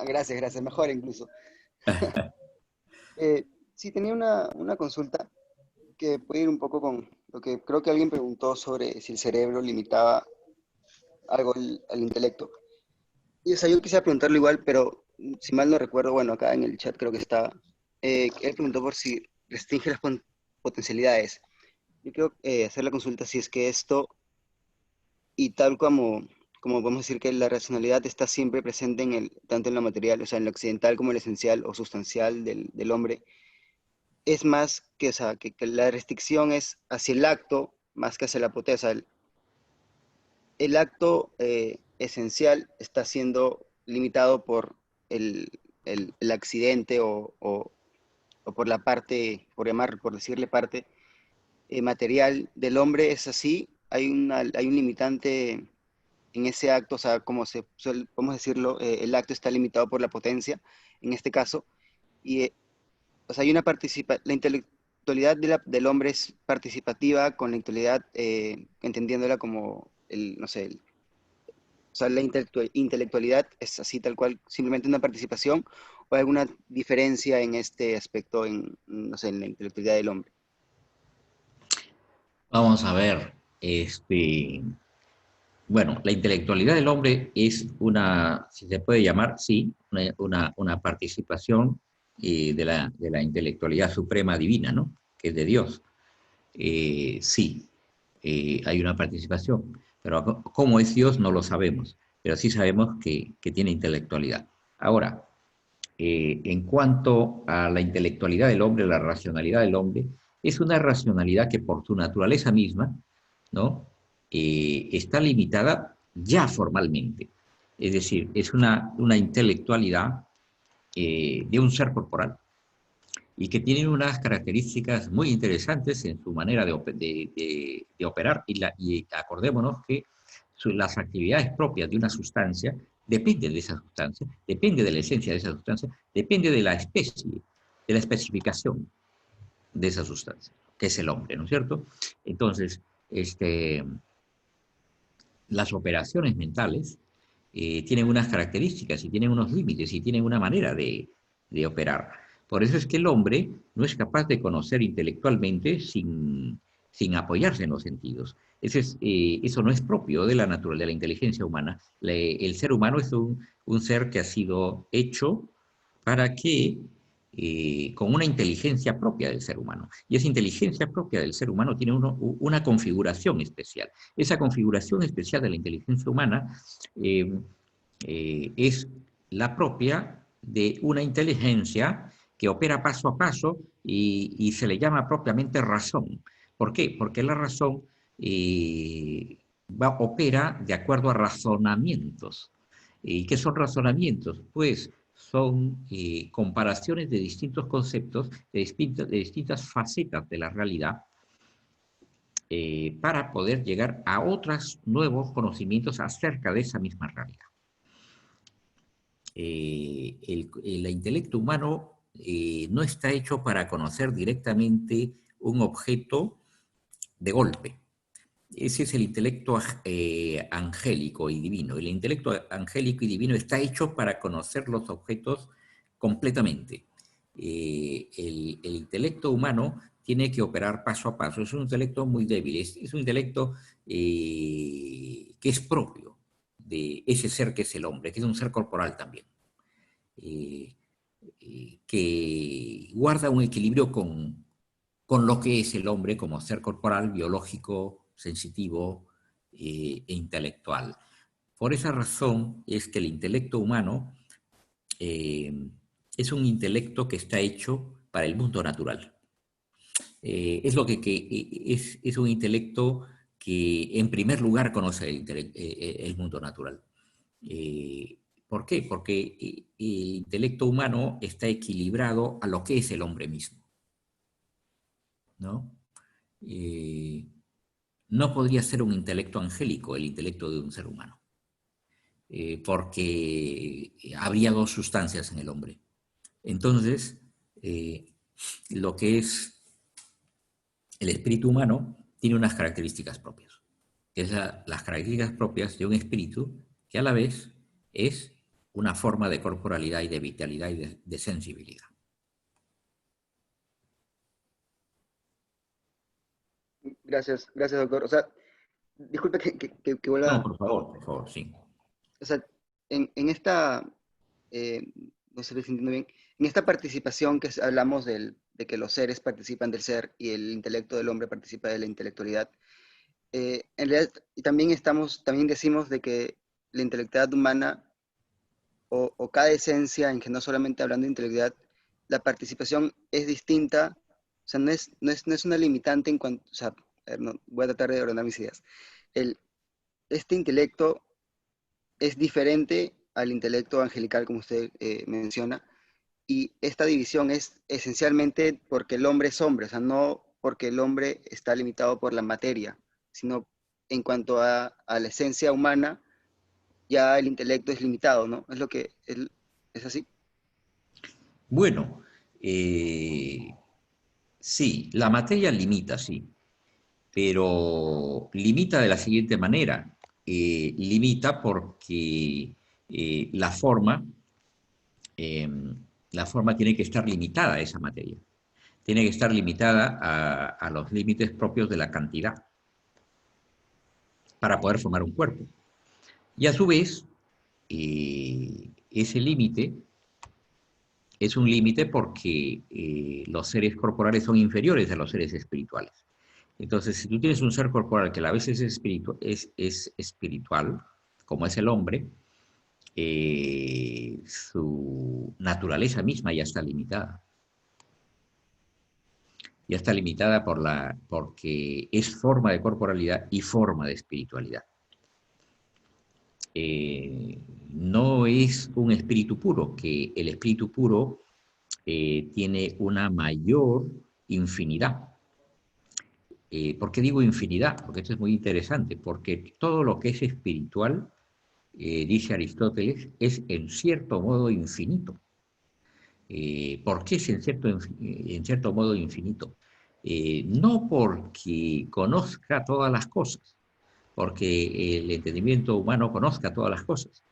Gracias, mejor incluso. Sí, tenía una consulta que puede ir un poco con lo que creo que alguien preguntó sobre si el cerebro limitaba algo al intelecto. Y o sea, yo quisiera preguntarlo igual, pero si mal no recuerdo, bueno, acá en el chat creo que está, él preguntó por si restringe las potencialidades. Yo quiero hacer la consulta si es que esto, y tal como podemos decir que la racionalidad está siempre presente tanto en lo material, o sea, en lo accidental como en lo esencial o sustancial del hombre, es más que, o sea, que la restricción es hacia el acto más que hacia la potencia. O sea, el acto esencial está siendo limitado por el, el accidente o por la parte, por decirle parte material del hombre, es así, hay un limitante en ese acto, o sea, podemos decirlo, el acto está limitado por la potencia, en este caso, y o sea, hay la intelectualidad del hombre es participativa con la intelectualidad, entendiéndola como no sé, o sea, la intelectualidad es así tal cual, simplemente una participación, o hay alguna diferencia en este aspecto, no sé, en la intelectualidad del hombre. Vamos a ver, bueno, la intelectualidad del hombre es si se puede llamar, sí, una participación de la intelectualidad suprema divina, ¿no? Que es de Dios. Sí, hay una participación, pero cómo es Dios no lo sabemos, pero sí sabemos que tiene intelectualidad. Ahora, en cuanto a la intelectualidad del hombre, la racionalidad del hombre, es una racionalidad que por su naturaleza misma, ¿no? Está limitada ya formalmente. Es decir, es una intelectualidad de un ser corporal y que tiene unas características muy interesantes en su manera de operar y acordémonos que las actividades propias de una sustancia dependen de esa sustancia, depende de la esencia de esa sustancia, depende de la especie, de la especificación de esa sustancia, que es el hombre, ¿no es cierto? Entonces, las operaciones mentales tienen unas características y tienen unos límites y tienen una manera de operar. Por eso es que el hombre no es capaz de conocer intelectualmente sin apoyarse en los sentidos. Eso no es propio de la naturaleza, de la inteligencia humana. El ser humano es un ser que ha sido hecho para que con una inteligencia propia del ser humano. Y esa inteligencia propia del ser humano tiene una configuración especial. Esa configuración especial de la inteligencia humana es la propia de una inteligencia que opera paso a paso y se le llama propiamente razón. ¿Por qué? Porque la razón opera de acuerdo a razonamientos. ¿Y qué son razonamientos? Pues son comparaciones de distintos conceptos, de distintas facetas de la realidad, para poder llegar a otros nuevos conocimientos acerca de esa misma realidad. El intelecto humano no está hecho para conocer directamente un objeto de golpe. Ese es el intelecto angélico y divino. El intelecto angélico y divino está hecho para conocer los objetos completamente. El intelecto humano tiene que operar paso a paso. Es un intelecto muy débil. Es un intelecto que es propio de ese ser que es el hombre, que es un ser corporal también. Que guarda un equilibrio con lo que es el hombre como ser corporal, biológico, sensitivo e intelectual. Por esa razón es que el intelecto humano es un intelecto que está hecho para el mundo natural. Es un intelecto que en primer lugar conoce el mundo natural. ¿Por qué? Porque el intelecto humano está equilibrado a lo que es el hombre mismo, ¿no? No podría ser un intelecto angélico el intelecto de un ser humano, porque habría dos sustancias en el hombre. Entonces, lo que es el espíritu humano tiene unas características propias, que es las características propias de un espíritu que a la vez es una forma de corporalidad y de vitalidad y de sensibilidad. Gracias, gracias, doctor. O sea, disculpe que vuelva. No, por favor, sí. O sea, en esta, no sé si entiendo bien, en esta participación que hablamos de que los seres participan del ser y el intelecto del hombre participa de la intelectualidad, en realidad y también decimos de que la intelectualidad humana o cada esencia, en que no solamente hablando de intelectualidad, la participación es distinta, o sea, no es una limitante en cuanto, o sea, a ver, voy a tratar de ordenar mis ideas. Este intelecto es diferente al intelecto angelical, como usted menciona, y esta división es esencialmente porque el hombre es hombre, o sea, no porque el hombre está limitado por la materia, sino en cuanto a la esencia humana, ya el intelecto es limitado, ¿no? Es lo que es así. Bueno, sí, la materia limita, sí, pero limita de la siguiente manera. Limita porque la forma tiene que estar limitada a esa materia. Tiene que estar limitada a los límites propios de la cantidad para poder formar un cuerpo. Y a su vez, ese límite es un límite porque los seres corporales son inferiores a los seres espirituales. Entonces, si tú tienes un ser corporal que a la vez es espiritual, como es el hombre, su naturaleza misma ya está limitada. Ya está limitada porque es forma de corporalidad y forma de espiritualidad. No es un espíritu puro, que el espíritu puro tiene una mayor infinidad. ¿Por qué digo infinidad? Porque esto es muy interesante, porque todo lo que es espiritual, dice Aristóteles, es en cierto modo infinito. ¿Por qué es en cierto modo infinito? No porque conozca todas las cosas, porque el entendimiento humano conozca todas las cosas,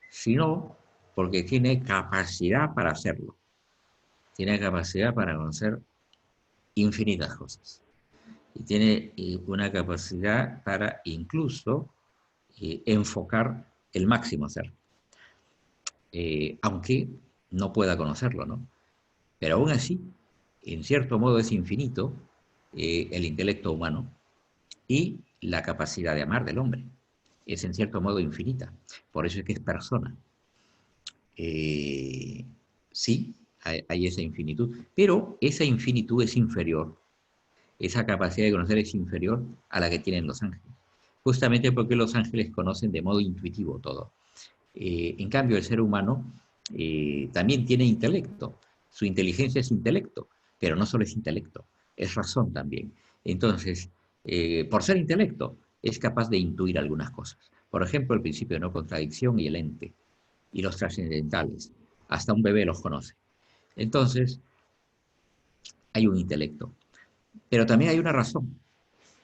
sino porque tiene capacidad para hacerlo. Tiene capacidad para conocer infinitas cosas. Y tiene una capacidad para incluso enfocar el máximo ser. Aunque no pueda conocerlo, ¿no? Pero aún así, en cierto modo es infinito el intelecto humano y la capacidad de amar del hombre. Es en cierto modo infinita. Por eso es que es persona. Sí, hay esa infinitud, pero esa infinitud es inferior. Esa capacidad de conocer es inferior a la que tienen los ángeles. Justamente porque los ángeles conocen de modo intuitivo todo. En cambio, el ser humano también tiene intelecto. Su inteligencia es intelecto, pero no solo es intelecto, es razón también. Entonces, por ser intelecto, es capaz de intuir algunas cosas. Por ejemplo, el principio de no contradicción y el ente, y los trascendentales. Hasta un bebé los conoce. Entonces, hay un intelecto. Pero también hay una razón.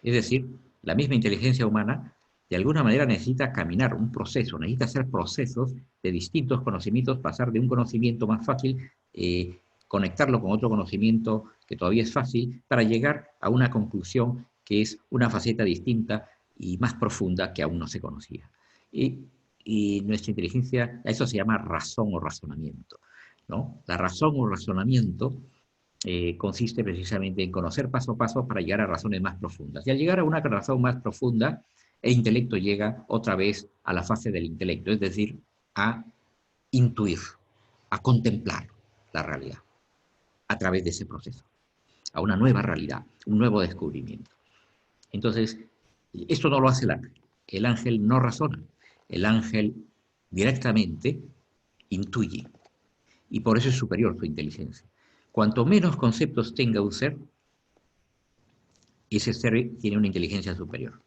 Es decir, la misma inteligencia humana, de alguna manera necesita caminar un proceso, necesita hacer procesos de distintos conocimientos, pasar de un conocimiento más fácil, conectarlo con otro conocimiento que todavía es fácil, para llegar a una conclusión que es una faceta distinta y más profunda que aún no se conocía. Y nuestra inteligencia, a eso se llama razón o razonamiento, ¿no? La razón o razonamiento consiste precisamente en conocer paso a paso para llegar a razones más profundas. Y al llegar a una razón más profunda, el intelecto llega otra vez a la fase del intelecto, es decir, a intuir, a contemplar la realidad a través de ese proceso, a una nueva realidad, un nuevo descubrimiento. Entonces, esto no lo hace el ángel. El ángel no razona. El ángel directamente intuye. Y por eso es superior su inteligencia. Cuanto menos conceptos tenga un ser, ese ser tiene una inteligencia superior.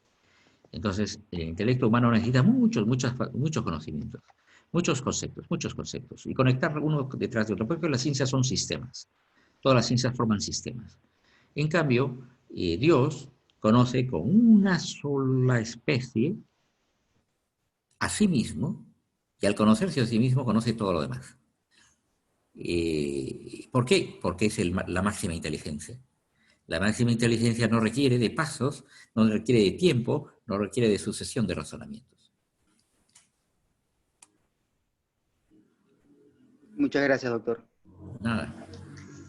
Entonces, el intelecto humano necesita muchos conocimientos, muchos conceptos, y conectar uno detrás de otro, porque las ciencias son sistemas. Todas las ciencias forman sistemas. En cambio, Dios conoce con una sola especie a sí mismo, y al conocerse a sí mismo conoce todo lo demás. ¿Por qué? Porque es la máxima inteligencia. La máxima inteligencia no requiere de pasos, no requiere de tiempo, no requiere de sucesión de razonamientos. Muchas gracias, doctor. Nada.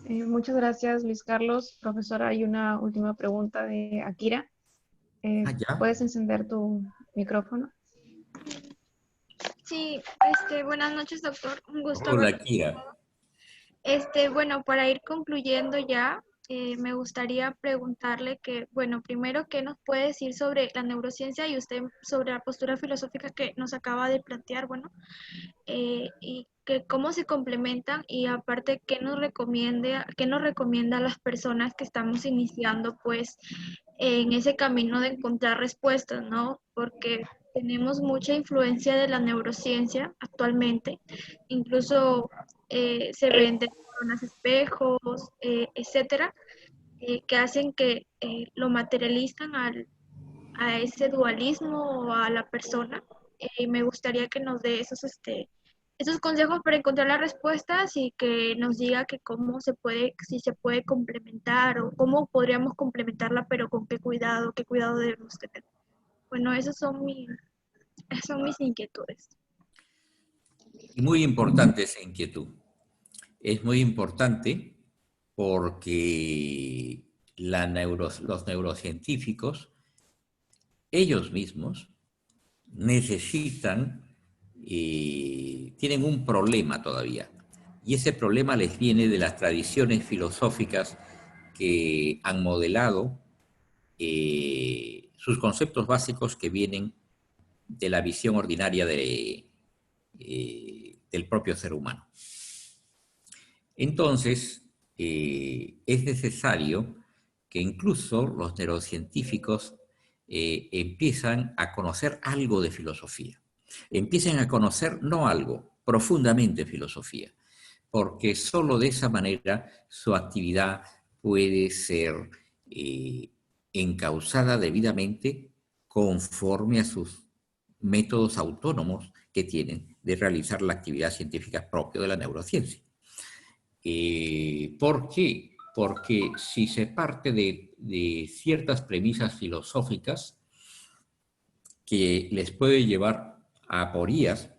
Muchas gracias, Luis Carlos. Profesor, hay una última pregunta de Akira. ¿Ya? ¿Puedes encender tu micrófono? Sí, buenas noches, doctor. Un gusto Hola, haberlo. Akira. Bueno, para ir concluyendo ya, me gustaría preguntarle que, bueno, primero, ¿qué nos puede decir sobre la neurociencia y usted sobre la postura filosófica que nos acaba de plantear? Bueno, y que cómo se complementan y aparte, ¿qué nos recomienda a las personas que estamos iniciando, pues, en ese camino de encontrar respuestas, ¿no? Porque tenemos mucha influencia de la neurociencia actualmente, incluso se venden neuronas espejos, etcétera, que hacen que lo materializan a ese dualismo o a la persona. Me gustaría que nos dé esos consejos para encontrar las respuestas y que nos diga que cómo se puede, si se puede complementar o cómo podríamos complementarla, pero con qué cuidado debemos tener. Bueno, esas son mis inquietudes. Y muy importante esa inquietud. Es muy importante porque los neurocientíficos, ellos mismos, necesitan, tienen un problema todavía. Y ese problema les viene de las tradiciones filosóficas que han modelado sus conceptos básicos que vienen de la visión ordinaria del propio ser humano. Entonces, es necesario que incluso los neurocientíficos empiezan a conocer algo de filosofía. Empiecen a conocer no algo, profundamente filosofía, porque solo de esa manera su actividad puede ser encauzada debidamente conforme a sus métodos autónomos que tienen de realizar la actividad científica propia de la neurociencia. ¿Por qué? Porque si se parte de ciertas premisas filosóficas que les puede llevar a aporías,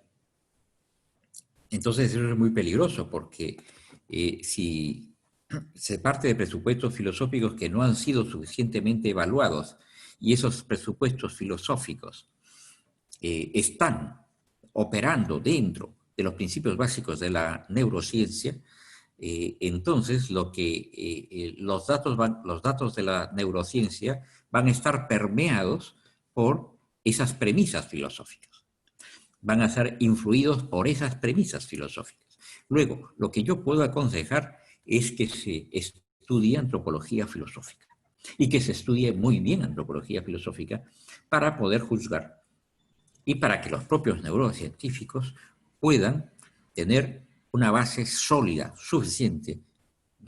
entonces eso es muy peligroso, porque si se parte de presupuestos filosóficos que no han sido suficientemente evaluados y esos presupuestos filosóficos están operando dentro de los principios básicos de la neurociencia, entonces los datos de la neurociencia van a estar permeados por esas premisas filosóficas. Van a ser influidos por esas premisas filosóficas. Luego, lo que yo puedo aconsejar es que se estudie antropología filosófica y que se estudie muy bien antropología filosófica para poder juzgar y para que los propios neurocientíficos puedan tener una base sólida, suficiente,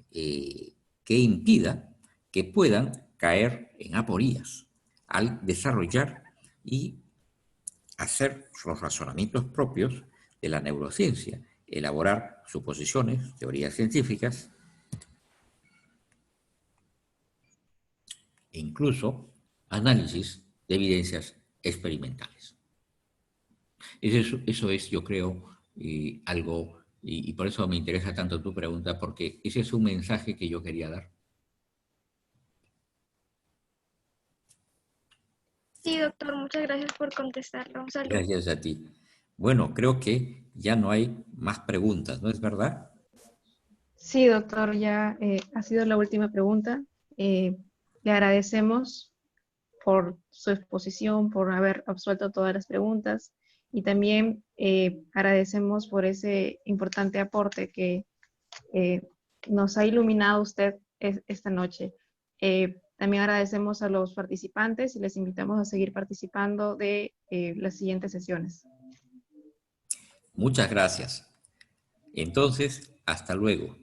que impida que puedan caer en aporías al desarrollar y hacer los razonamientos propios de la neurociencia, elaborar suposiciones, teorías científicas, e incluso análisis de evidencias experimentales. Eso es, yo creo, algo, y por eso me interesa tanto tu pregunta, porque ese es un mensaje que yo quería dar. Sí, doctor, muchas gracias por contestarlo. Un saludo. Gracias a ti. Bueno, creo que ya no hay más preguntas, ¿no es verdad? Sí, doctor, ya ha sido la última pregunta. Le agradecemos por su exposición, por haber absuelto todas las preguntas y también agradecemos por ese importante aporte que nos ha iluminado usted esta noche. También agradecemos a los participantes y les invitamos a seguir participando de las siguientes sesiones. Muchas gracias. Entonces, hasta luego.